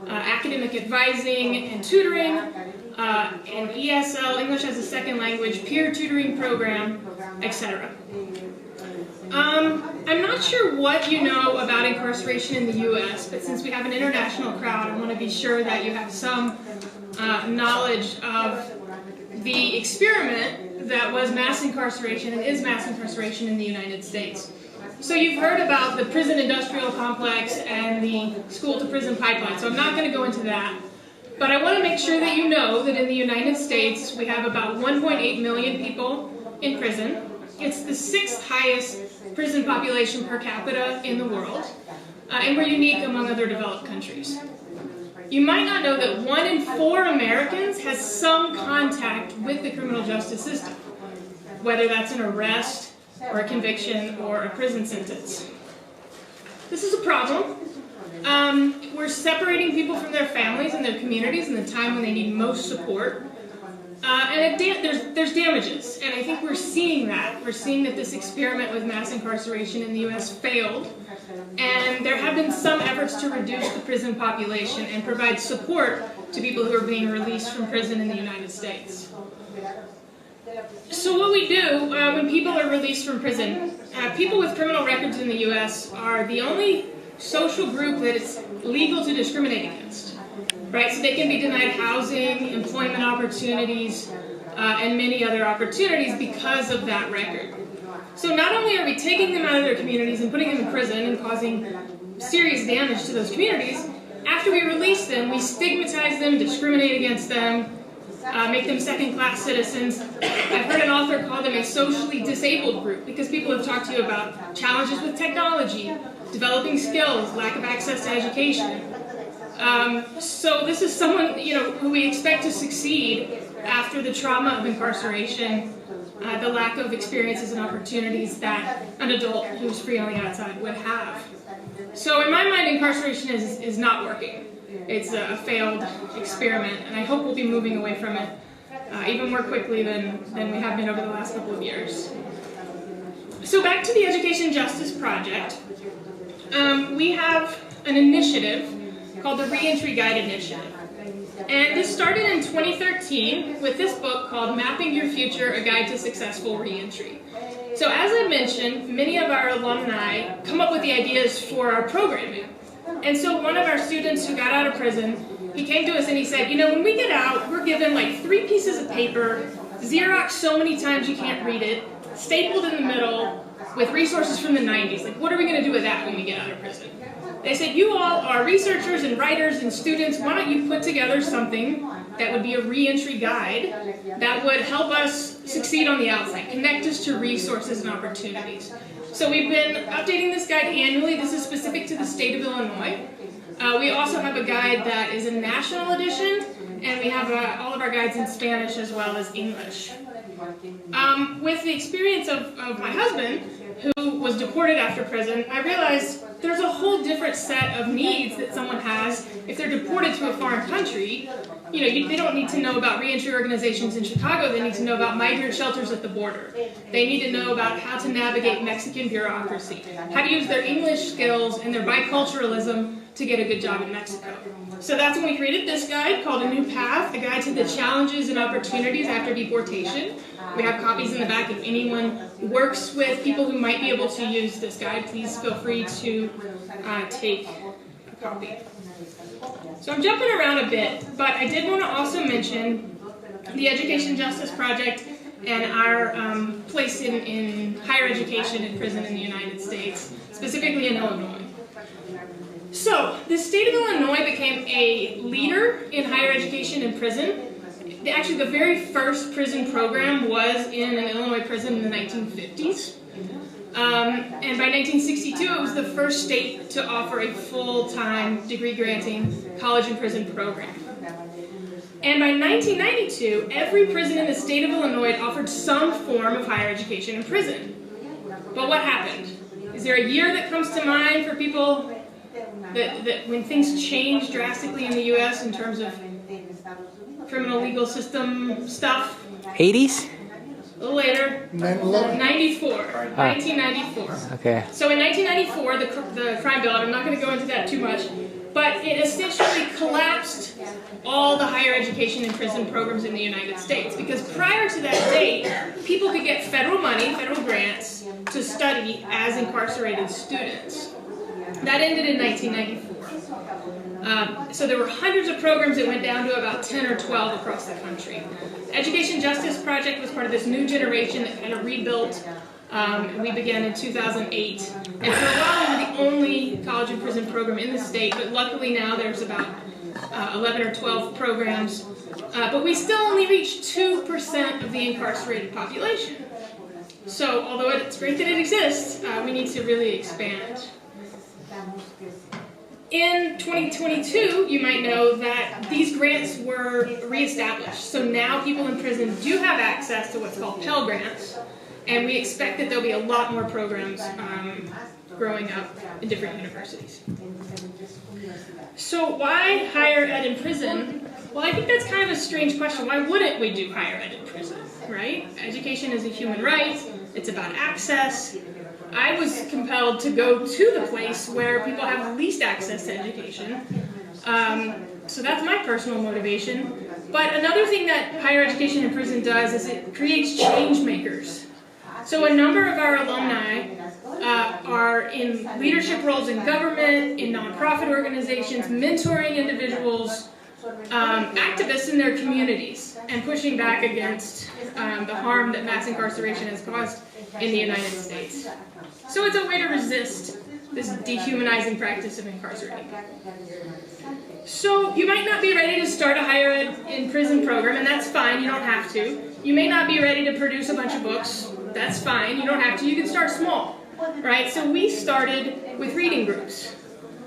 academic advising and tutoring, an ESL, English as a Second Language, peer tutoring program, etc. I'm not sure what you know about incarceration in the U.S., but since we have an international crowd, I want to be sure that you have some knowledge of the experiment that was mass incarceration and is mass incarceration in the United States. So you've heard about the prison industrial complex and the school-to-prison pipeline, so I'm not going to go into that. But I want to make sure that you know that in the United States, we have about 1.8 million people in prison. It's the 6th highest prison population per capita in the world, and we're unique among other developed countries. You might not know that 1 in 4 Americans has some contact with the criminal justice system, whether that's an arrest or a conviction or a prison sentence. This is a problem. We're separating people from their families and their communities in the time when they need most support. And there's damages, and I think we're seeing that. We're seeing that this experiment with mass incarceration in the U.S. failed, and there have been some efforts to reduce the prison population and provide support to people who are being released from prison in the United States. So what we do when people are released from prison, people with criminal records in the U.S. are the only social group that it's legal to discriminate against. Right, so they can be denied housing, employment opportunities, and many other opportunities because of that record. So not only are we taking them out of their communities and putting them in prison and causing serious damage to those communities, after we release them, we stigmatize them, discriminate against them, make them second-class citizens. I've heard an author call them a socially disabled group because people have talked to you about challenges with technology, developing skills, lack of access to education. So this is someone, who we expect to succeed after the trauma of incarceration, the lack of experiences and opportunities that an adult who's free on the outside would have. So in my mind, incarceration is not working. It's a failed experiment, and I hope we'll be moving away from it even more quickly than we have been over the last couple of years. So back to the Education Justice Project. We have an initiative called the Reentry Guide Initiative. And this started in 2013 with this book called Mapping Your Future, A Guide to Successful Reentry. So as I mentioned, many of our alumni come up with the ideas for our programming. And so one of our students who got out of prison, he came to us and he said, when we get out, we're given like 3 pieces of paper, Xerox so many times you can't read it, stapled in the middle, with resources from the 90s. Like, what are we going to do with that when we get out of prison? They said, you all are researchers and writers and students, why don't you put together something that would be a reentry guide that would help us succeed on the outside, connect us to resources and opportunities. So we've been updating this guide annually. This is specific to the state of Illinois. We also have a guide that is a national edition, and we have all of our guides in Spanish as well as English. With the experience of my husband, who was deported after prison, I realized there's a whole different set of needs that someone has if they're deported to a foreign country. They don't need to know about reentry organizations in Chicago. They need to know about migrant shelters at the border. They need to know about how to navigate Mexican bureaucracy, how to use their English skills and their biculturalism to get a good job in Mexico. So that's when we created this guide called A New Path, a guide to the challenges and opportunities after deportation. We have copies in the back. If anyone works with people who might be able to use this guide, please feel free to take a copy. So I'm jumping around a bit, but I did want to also mention the Education Justice Project and our place in higher education and prison in the United States, specifically in Illinois. So the state of Illinois became a leader in higher education and prison actually the very first prison program was in an Illinois prison in the 1950s. And by 1962, it was the first state to offer a full-time degree-granting college and prison program. And by 1992, every prison in the state of Illinois offered some form of higher education in prison. But what happened? Is there a year that comes to mind for people that when things changed drastically in the U.S. in terms of criminal legal system stuff? 80s? A little later. 94. 1994. Okay. So in 1994, the crime bill, and I'm not going to go into that too much, but it essentially collapsed all the higher education and prison programs in the United States. Because prior to that date, people could get federal money, federal grants, to study as incarcerated students. That ended in 1994. So there were hundreds of programs that went down to about 10 or 12 across the country. The Education Justice Project was part of this new generation that kind of rebuilt. We began in 2008. And for a while, we were the only college and prison program in the state, but luckily now there's about 11 or 12 programs. But we still only reach 2% of the incarcerated population. So although it's great that it exists, we need to really expand. In 2022, you might know that these grants were reestablished. So now people in prison do have access to what's called Pell Grants, and we expect that there'll be a lot more programs growing up in different universities. So why higher ed in prison? Well, I think that's kind of a strange question. Why wouldn't we do higher ed in prison, right? Education is a human right. It's about access. I was compelled to go to the place where people have the least access to education. So that's my personal motivation. But another thing that higher education in prison does is it creates change makers. So a number of our alumni are in leadership roles in government, in nonprofit organizations, mentoring individuals, activists in their communities, and pushing back against the harm that mass incarceration has caused in the United States. So it's a way to resist this dehumanizing practice of incarcerating. So you might not be ready to start a higher ed in prison program, and that's fine, you don't have to. You may not be ready to produce a bunch of books, that's fine, you don't have to, you can start small, right? So we started with reading groups.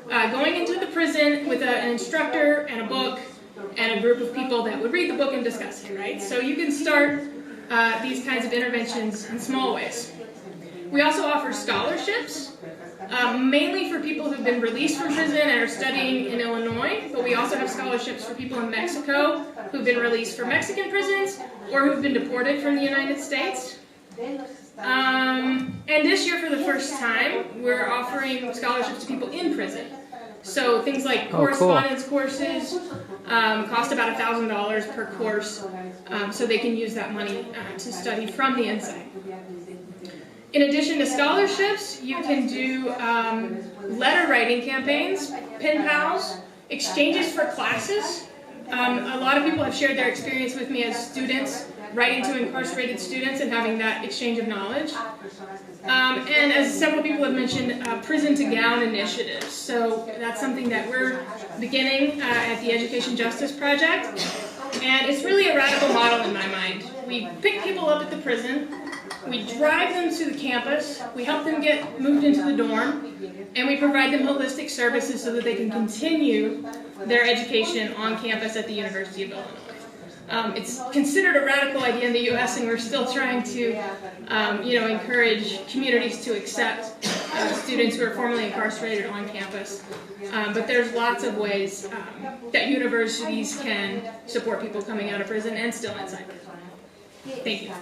Going into the prison with an instructor and a book and a group of people that would read the book and discuss it, right? So you can start these kinds of interventions in small ways. We also offer scholarships, mainly for people who've been released from prison and are studying in Illinois, but we also have scholarships for people in Mexico who've been released from Mexican prisons or who've been deported from the United States. And this year, for the first time, we're offering scholarships to people in prison. So things like correspondence courses cost about $1,000 per course, so they can use that money to study from the inside. In addition to scholarships, you can do letter writing campaigns, pen pals, exchanges for classes. A lot of people have shared their experience with me as students, writing to incarcerated students and having that exchange of knowledge. And as several people have mentioned, prison to gown initiatives. So that's something that we're beginning at the Education Justice Project. And it's really a radical model in my mind. We pick people up at the prison, we drive them to the campus, we help them get moved into the dorm, and we provide them holistic services so that they can continue their education on campus at the University of Illinois. It's considered a radical idea in the U.S., and we're still trying to, encourage communities to accept students who are formerly incarcerated on campus. But there's lots of ways that universities can support people coming out of prison and still inside prison. Thank you.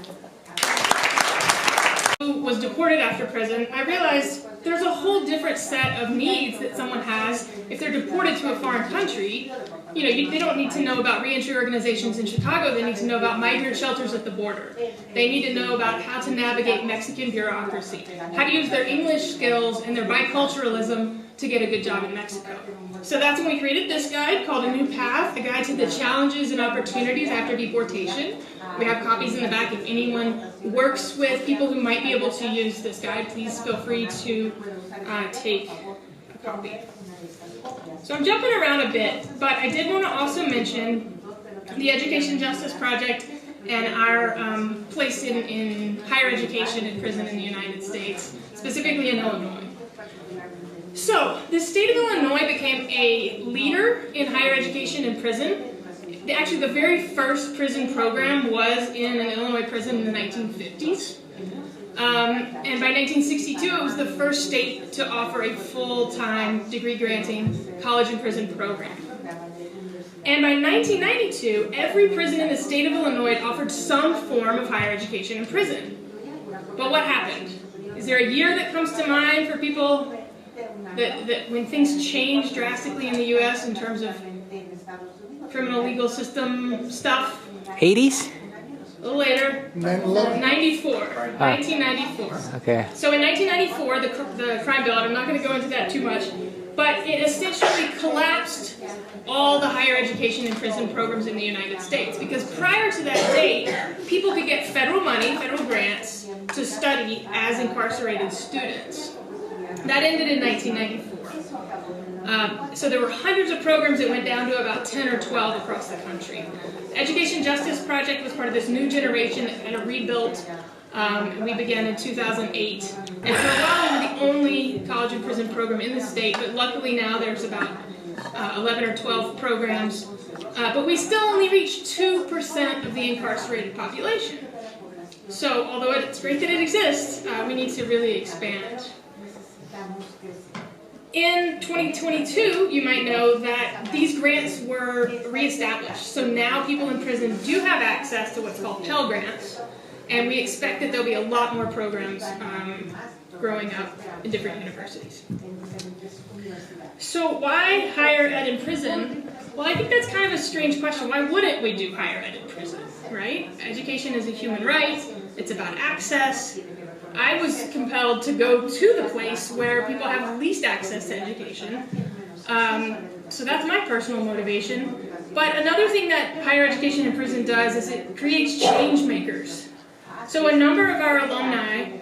Who was deported after prison, I realized there's a whole different set of needs that someone has if they're deported to a foreign country. They don't need to know about reentry organizations in Chicago. They need to know about migrant shelters at the border. They need to know about how to navigate Mexican bureaucracy, how to use their English skills and their biculturalism to get a good job in Mexico. So that's when we created this guide called A New Path, a guide to the challenges and opportunities after deportation. We have copies in the back. If anyone works with people who might be able to use this guide, please feel free to take a copy. So I'm jumping around a bit, but I did want to also mention the Education Justice Project and our place in higher education and prison in the United States, specifically in Illinois. So, the state of Illinois became a leader in higher education and prison. Actually, the very first prison program was in an Illinois prison in the 1950s. And by 1962, it was the first state to offer a full-time degree-granting college and prison program. And by 1992, every prison in the state of Illinois offered some form of higher education in prison. But what happened? Is there a year that comes to mind for people that when things changed drastically in the U.S. in terms of criminal legal system stuff? 80s? A little later. 94. 1994. Okay. So in 1994, the crime bill, and I'm not going to go into that too much, but it essentially collapsed all the higher education and prison programs in the United States. Because prior to that date, people could get federal money, federal grants, to study as incarcerated students. That ended in 1994. So there were hundreds of programs that went down to about 10 or 12 across the country. Education Justice Project was part of this new generation that kind of rebuilt. We began in 2008. And for a while, we were the only college and prison program in the state, but luckily now there's about 11 or 12 programs. But we still only reach 2% of the incarcerated population. So although it's great that it exists, we need to really expand. In 2022, you might know that these grants were reestablished. So now people in prison do have access to what's called Pell Grants, and we expect that there'll be a lot more programs growing up in different universities. So why higher ed in prison? Well, I think that's kind of a strange question. Why wouldn't we do higher ed in prison, right? Education is a human right. It's about access. I was compelled to go to the place where people have least access to education. So that's my personal motivation. But another thing that higher education in prison does is it creates change makers. So a number of our alumni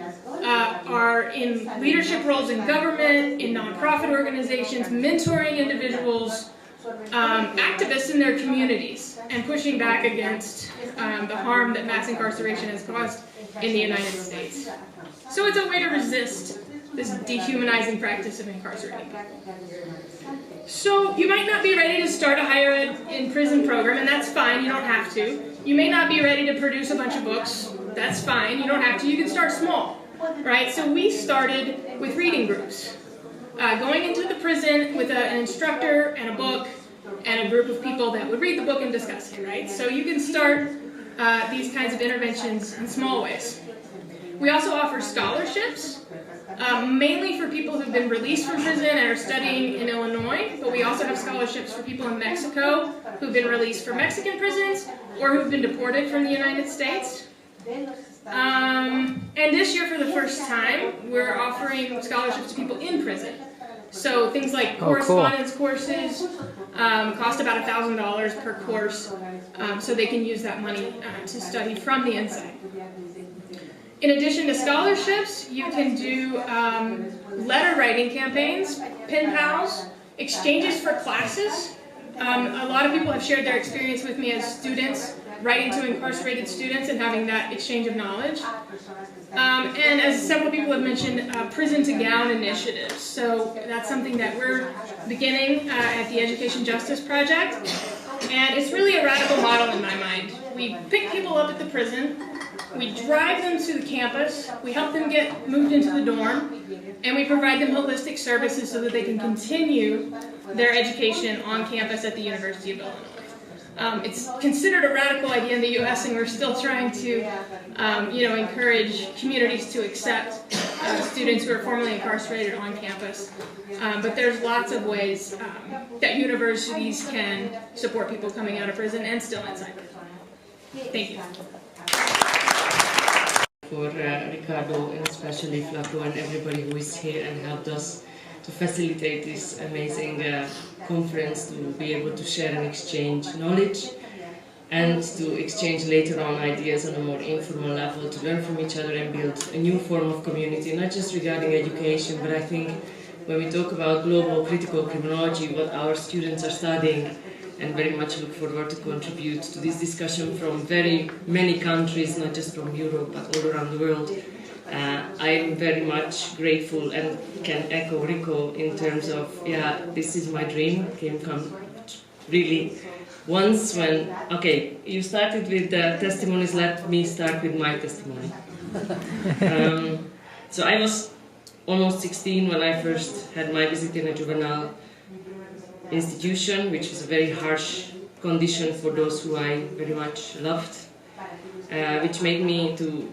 are in leadership roles in government, in nonprofit organizations, mentoring individuals, activists in their communities, and pushing back against the harm that mass incarceration has caused in the United States. So it's a way to resist this dehumanizing practice of incarcerating people. So you might not be ready to start a higher ed in prison program, and that's fine, you don't have to. You may not be ready to produce a bunch of books, that's fine, you don't have to, you can start small, right? So we started with reading groups. Going into the prison with an instructor and a book and a group of people that would read the book and discuss it, right? So you can start these kinds of interventions in small ways. We also offer scholarships, mainly for people who've been released from prison and are studying in Illinois, but we also have scholarships for people in Mexico who've been released from Mexican prisons or who've been deported from the United States. And this year, for the first time, we're offering scholarships to people in prison. So things like correspondence courses cost about $1,000 per course, so they can use that money to study from the inside. In addition to scholarships, you can do letter writing campaigns, pen pals, exchanges for classes. A lot of people have shared their experience with me as students, writing to incarcerated students and having that exchange of knowledge. And as several people have mentioned, prison to gown initiatives. So that's something that we're beginning at the Education Justice Project. And it's really a radical model in my mind. We pick people up at the prison, we drive them to the campus, we help them get moved into the dorm, and we provide them holistic services so that they can continue their education on campus at the University of Illinois. It's considered a radical idea in the U.S., and we're still trying to, encourage communities to accept students who are formerly incarcerated on campus. But there's lots of ways that universities can support people coming out of prison and still inside prison. Thank you. For Ricardo and especially Flaco and everybody who is here and helped us to facilitate this amazing conference, to be able to share and exchange knowledge and to exchange later on ideas on a more informal level, to learn from each other and build a new form of community, not just regarding education, but I think when we talk about global critical criminology, what our students are studying and very much look forward to contribute to this discussion from very many countries, not just from Europe, but all around the world. I'm very much grateful and can echo Rico in terms of, yeah, this is my dream, came really once when, okay, you started with the testimonies, let me start with my testimony. So I was almost 16 when I first had my visit in a juvenile institution, which is a very harsh condition for those who I very much loved, which made me to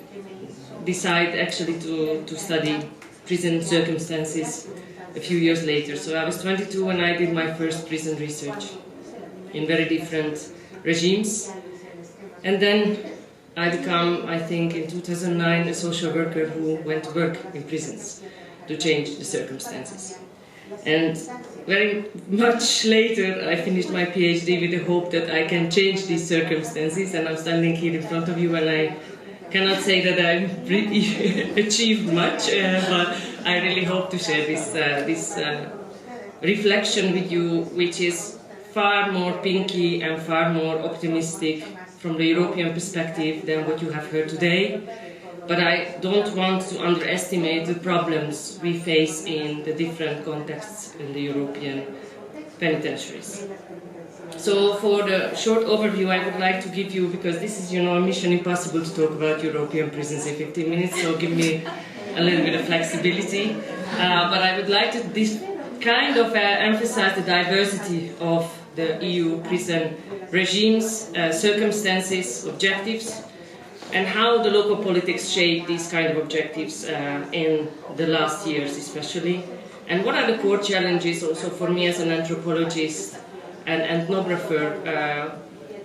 decide actually to study prison circumstances a few years later. So I was 22 when I did my first prison research in very different regimes. And then I became, I think in 2009, a social worker who went to work in prisons to change the circumstances. And very much later, I finished my PhD with the hope that I can change these circumstances, and I'm standing here in front of you, and I cannot say that I've really achieved much, but I really hope to share this reflection with you, which is far more pinky and far more optimistic from the European perspective than what you have heard today. But I don't want to underestimate the problems we face in the different contexts in the European penitentiaries. So for the short overview I would like to give you, because this is, a mission impossible to talk about European prisons in 15 minutes, so give me a little bit of flexibility. But I would like to emphasize the diversity of the EU prison regimes, circumstances, objectives, and how the local politics shape these kind of objectives in the last years especially. And what are the core challenges also for me as an anthropologist and ethnographer,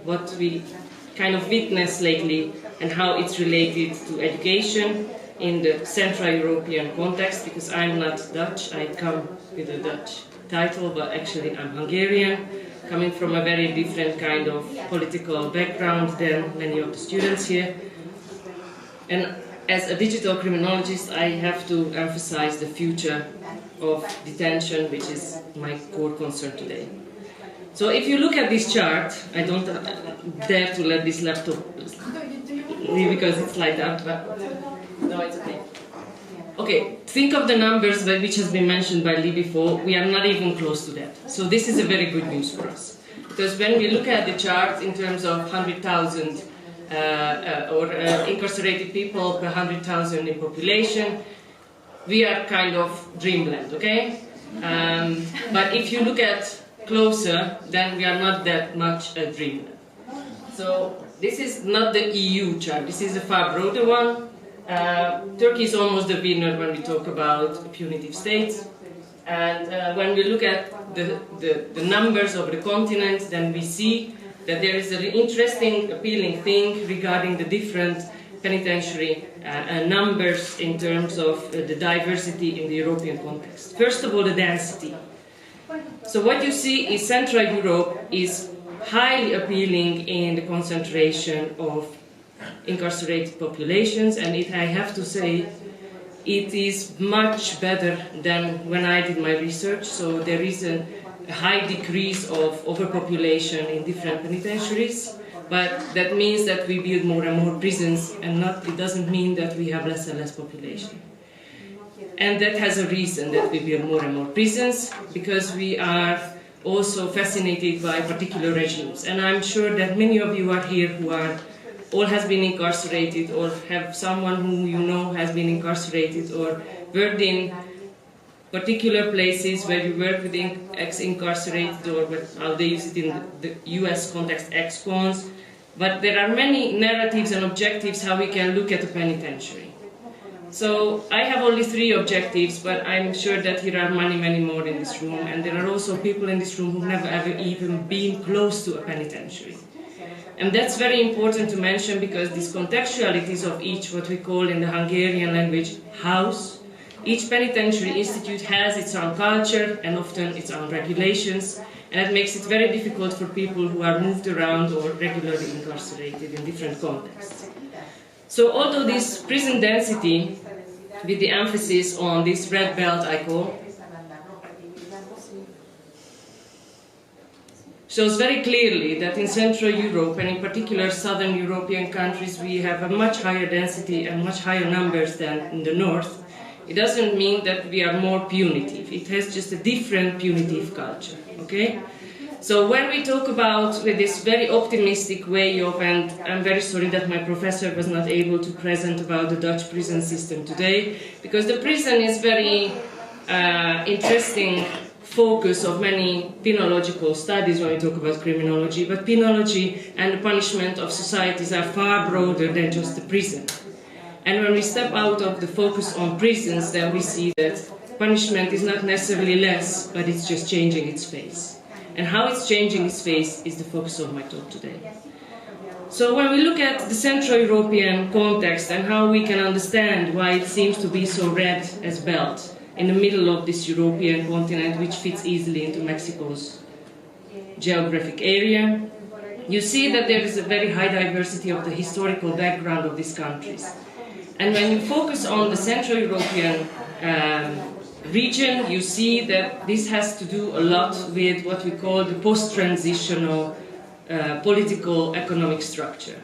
what we kind of witnessed lately and how it's related to education in the Central European context, because I'm not Dutch, I come with a Dutch title, but actually I'm Hungarian, coming from a very different kind of political background than many of the students here. And as a digital criminologist, I have to emphasize the future of detention, which is my core concern today. So if you look at this chart, I don't dare to let this laptop leave because it's light up, but no, it's okay. Okay, think of the numbers which has been mentioned by Lee before. We are not even close to that. So this is a very good news for us. Because when we look at the chart in terms of 100,000 incarcerated people per 100,000 in population, we are kind of dreamland, okay? But if you look at closer, then we are not that much a dreamland. So this is not the EU chart, this is a far broader one. Turkey is almost the winner when we talk about punitive states. And when we look at the numbers of the continent, then we see that there is an interesting, appealing thing regarding the different penitentiary numbers in terms of the diversity in the European context. First of all, the density. So what you see is Central Europe is highly appealing in the concentration of incarcerated populations, and I have to say it is much better than when I did my research. So there is a high decrease of overpopulation in different penitentiaries, but that means that we build more and more prisons, and it doesn't mean that we have less and less population. And that has a reason that we build more and more prisons, because we are also fascinated by particular regimes. And I'm sure that many of you are here who all has been incarcerated, or have someone who you know has been incarcerated, or worked in particular places where you work with ex-incarcerated, or how they use it in the US context, ex-cons. But there are many narratives and objectives how we can look at a penitentiary. So I have only 3 objectives, but I'm sure that there are many, many more in this room, and there are also people in this room who've never ever even been close to a penitentiary. And that's very important to mention, because these contextualities of each, what we call in the Hungarian language, house, each penitentiary institute has its own culture and often its own regulations, and it makes it very difficult for people who are moved around or regularly incarcerated in different contexts. So although this prison density, with the emphasis on this red belt I call, shows very clearly that in Central Europe, and in particular Southern European countries, we have a much higher density and much higher numbers than in the north. It doesn't mean that we are more punitive. It has just a different punitive culture, okay? So when we talk about this very optimistic way of, and I'm very sorry that my professor was not able to present about the Dutch prison system today, because the prison is very interesting focus of many penological studies when we talk about criminology, but penology and the punishment of societies are far broader than just the prison. And when we step out of the focus on prisons, then we see that punishment is not necessarily less, but it's just changing its face. And how it's changing its face is the focus of my talk today. So when we look at the Central European context and how we can understand why it seems to be so red as belt in the middle of this European continent, which fits easily into Mexico's geographic area, you see that there is a very high diversity of the historical background of these countries. And when you focus on the Central European region, you see that this has to do a lot with what we call the post-transitional political economic structure.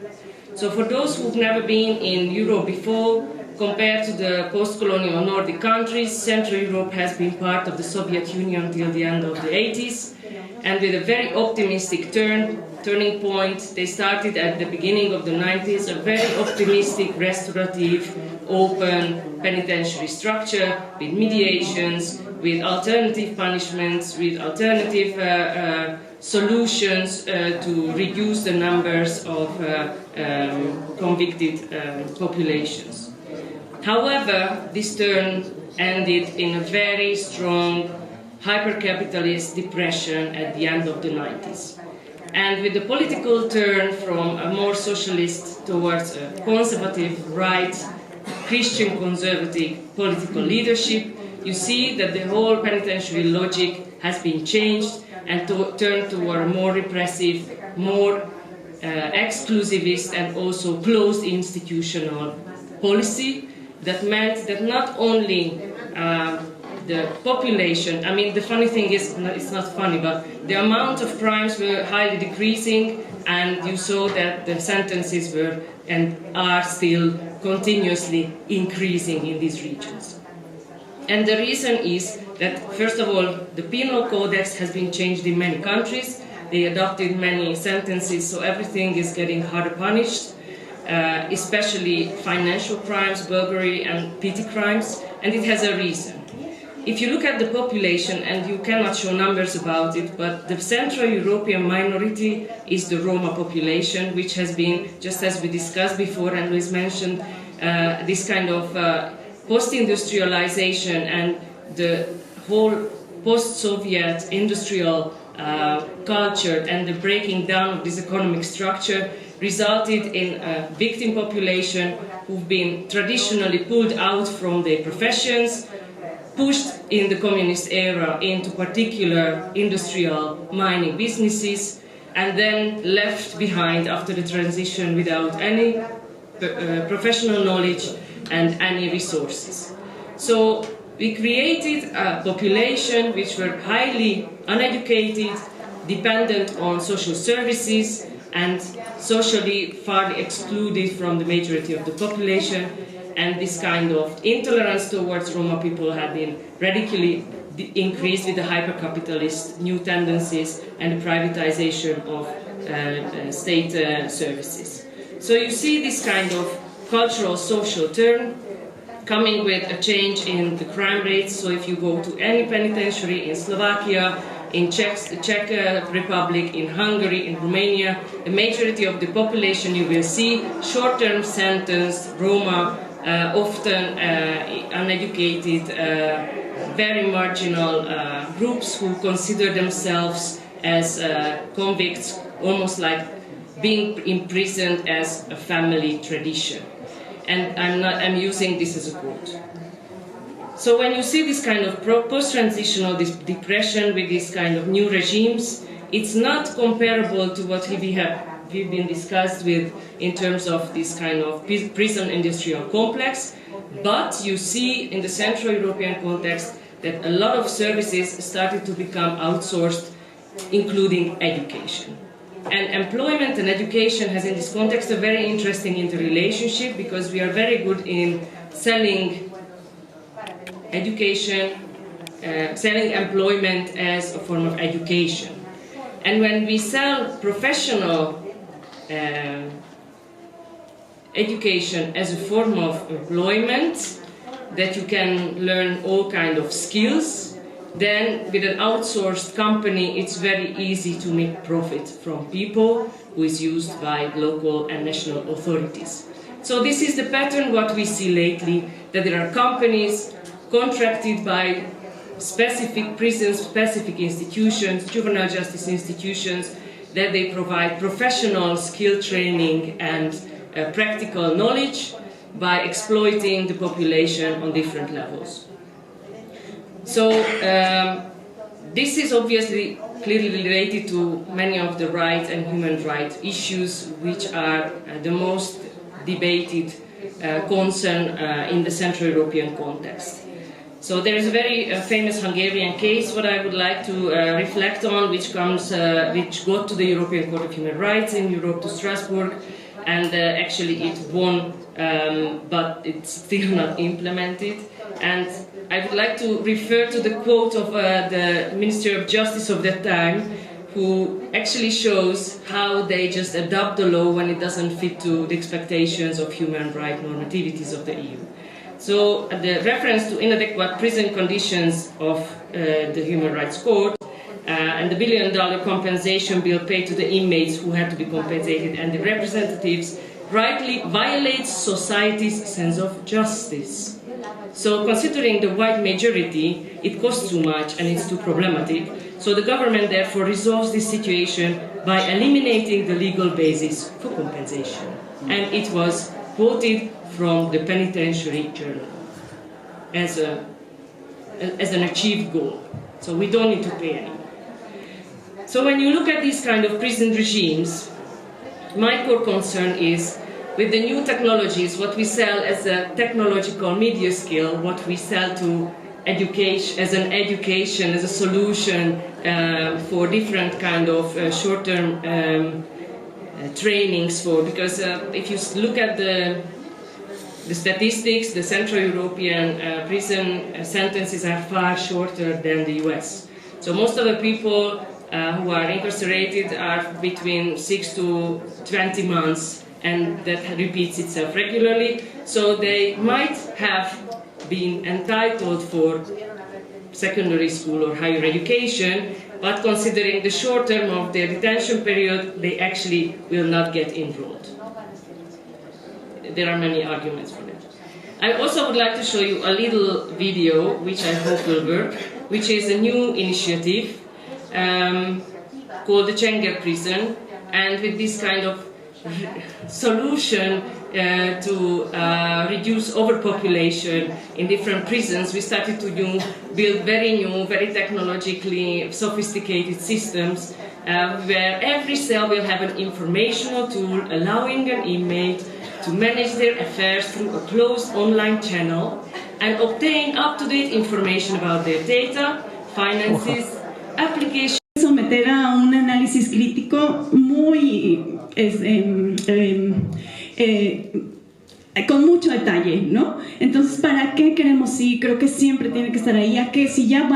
So for those who've never been in Europe before, compared to the post-colonial Nordic countries, Central Europe has been part of the Soviet Union till the end of the 80s, and with a very optimistic turning point, they started at the beginning of the 90s, a very optimistic, restorative, open penitentiary structure with mediations, with alternative punishments, with alternative solutions to reduce the numbers of convicted populations. However, this turn ended in a very strong hyper-capitalist depression at the end of the 90s. And with the political turn from a more socialist towards a conservative, right, Christian conservative political leadership, you see that the whole penitentiary logic has been changed and turned toward a more repressive, more exclusivist and also closed institutional policy that meant that not only the population, I mean, the funny thing is, it's not funny, but the amount of crimes were highly decreasing, and you saw that the sentences were and are still continuously increasing in these regions. And the reason is that, first of all, the penal codex has been changed in many countries. They adopted many sentences, so everything is getting harder punished, especially financial crimes, burglary, and petty crimes, and it has a reason. If you look at the population, and you cannot show numbers about it, but the Central European minority is the Roma population, which has been, just as we discussed before and Luis mentioned, this kind of post-industrialization and the whole post-Soviet industrial culture and the breaking down of this economic structure resulted in a victim population who've been traditionally pulled out from their professions, pushed in the communist era into particular industrial mining businesses, and then left behind after the transition without any professional knowledge and any resources. So we created a population which were highly uneducated, dependent on social services, and socially far excluded from the majority of the population. And this kind of intolerance towards Roma people had been radically increased with the hyper-capitalist new tendencies and the privatization of state services. So you see this kind of cultural social turn coming with a change in the crime rates. So if you go to any penitentiary in Slovakia, in Czech Republic, in Hungary, in Romania, the majority of the population you will see short-term sentenced Roma, often uneducated, very marginal groups who consider themselves as convicts, almost like being imprisoned as a family tradition. And I'm using this as a quote. So when you see this kind of post-transitional depression with this kind of new regimes, it's not comparable to what we've been discussed with in terms of this kind of prison industrial complex, but you see in the Central European context that a lot of services started to become outsourced including education. And employment and education has in this context a very interesting interrelationship, because we are very good in selling education, selling employment as a form of education. And when we sell professional education as a form of employment, that you can learn all kinds of skills, then with an outsourced company it's very easy to make profit from people who is used by local and national authorities. So this is the pattern what we see lately, that there are companies contracted by specific prisons, specific institutions, juvenile justice institutions, that they provide professional skill training and practical knowledge by exploiting the population on different levels. So this is obviously clearly related to many of the rights and human rights issues, which are the most debated concern in the Central European context. So there is a very famous Hungarian case what I would like to reflect on, which got to the European Court of Human Rights in Europe, to Strasbourg, and actually it won, but it's still not implemented. And I would like to refer to the quote of the Minister of Justice of that time, who actually shows how they just adopt the law when it doesn't fit to the expectations of human rights normativities of the EU. So the reference to inadequate prison conditions of the Human Rights Court and the $1 billion compensation bill paid to the inmates who had to be compensated and the representatives rightly violates society's sense of justice. So considering the white majority, it costs too much and it's too problematic. So the government therefore resolves this situation by eliminating the legal basis for compensation. And it was quoted from the Penitentiary Journal as an achieved goal. So we don't need to pay anymore. So when you look at these kind of prison regimes, my core concern is with the new technologies, what we sell as a technological media skill, what we sell to education, as an education, as a solution for different kind of short-term trainings for, because if you look at the statistics, the Central European prison sentences are far shorter than the US. So most of the people who are incarcerated are between 6 to 20 months, and that repeats itself regularly. So they might have been entitled for secondary school or higher education, but considering the short term of their detention period, they actually will not get enrolled. There are many arguments for that. I also would like to show you a little video, which I hope will work, which is a new initiative called the Csenger Prison, and with this kind of solution to reduce overpopulation in different prisons, we started to build very new, very technologically sophisticated systems where every cell will have an informational tool allowing an inmate to manage their affairs through a closed online channel and obtain up-to-date information about their data, finances, applications. Someter a un análisis crítico muy con mucho detalle, ¿no? Entonces, ¿para qué queremos ir? Creo que siempre tiene que estar ahí. ¿A qué? Si ya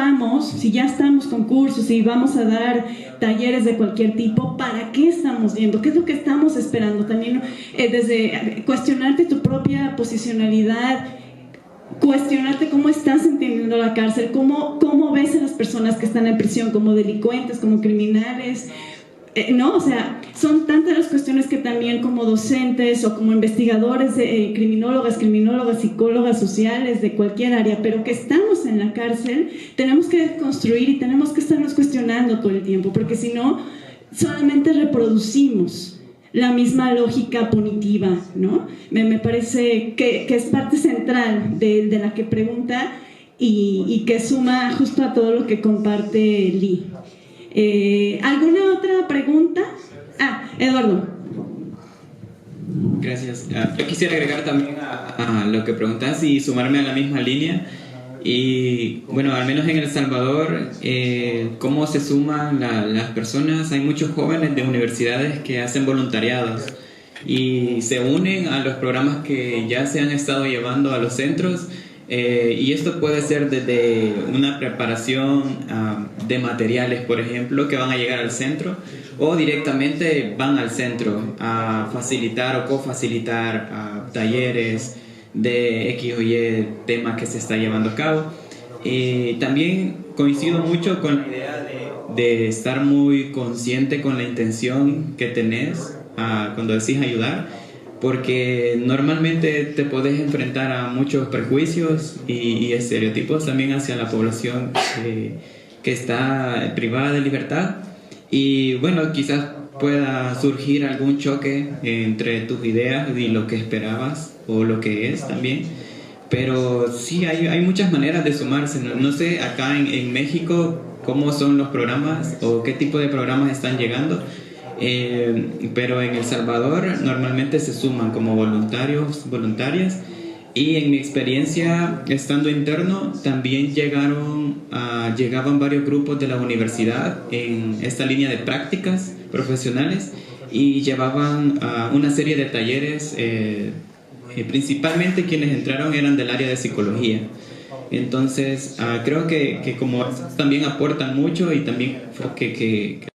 estamos con cursos y vamos a dar talleres de cualquier tipo, ¿para qué estamos yendo? ¿Qué es lo que estamos esperando? También desde cuestionarte tu propia posicionalidad, cuestionarte cómo estás entendiendo la cárcel, cómo ves a las personas que están en prisión como delincuentes, como criminales, ¿no? O sea, son tantas las cuestiones que también como docentes o como investigadores, criminólogas, psicólogas sociales de cualquier área, pero que estamos en la cárcel, tenemos que construir y tenemos que estarnos cuestionando todo el tiempo, porque si no, solamente reproducimos la misma lógica punitiva, ¿no? Me parece que es parte central de la que pregunta y que suma justo a todo lo que comparte Lee. ¿Alguna otra pregunta? Eduardo. Gracias. Yo quisiera agregar también a lo que preguntas y sumarme a la misma línea. Y bueno, al menos en El Salvador, cómo se suman las personas. Hay muchos jóvenes de universidades que hacen voluntariados y se unen a los programas que ya se han estado llevando a los centros. Y esto puede ser desde una preparación de materiales, por ejemplo, que van a llegar al centro, o directamente van al centro a facilitar o cofacilitar talleres de X o Y temas que se está llevando a cabo. También coincido mucho con la idea de estar muy consciente con la intención que tenés cuando decís ayudar, porque normalmente te podés enfrentar a muchos prejuicios y estereotipos también hacia la población que está privada de libertad. Y bueno, quizás pueda surgir algún choque entre tus ideas y lo que esperabas o lo que es también. Pero sí, hay muchas maneras de sumarse. No sé acá en México cómo son los programas o qué tipo de programas están llegando. Pero en El Salvador normalmente se suman como voluntarios, voluntarias, y en mi experiencia estando interno también llegaban varios grupos de la universidad en esta línea de prácticas profesionales y llevaban una serie de talleres, principalmente quienes entraron eran del área de psicología. Entonces creo que como también aportan mucho y también que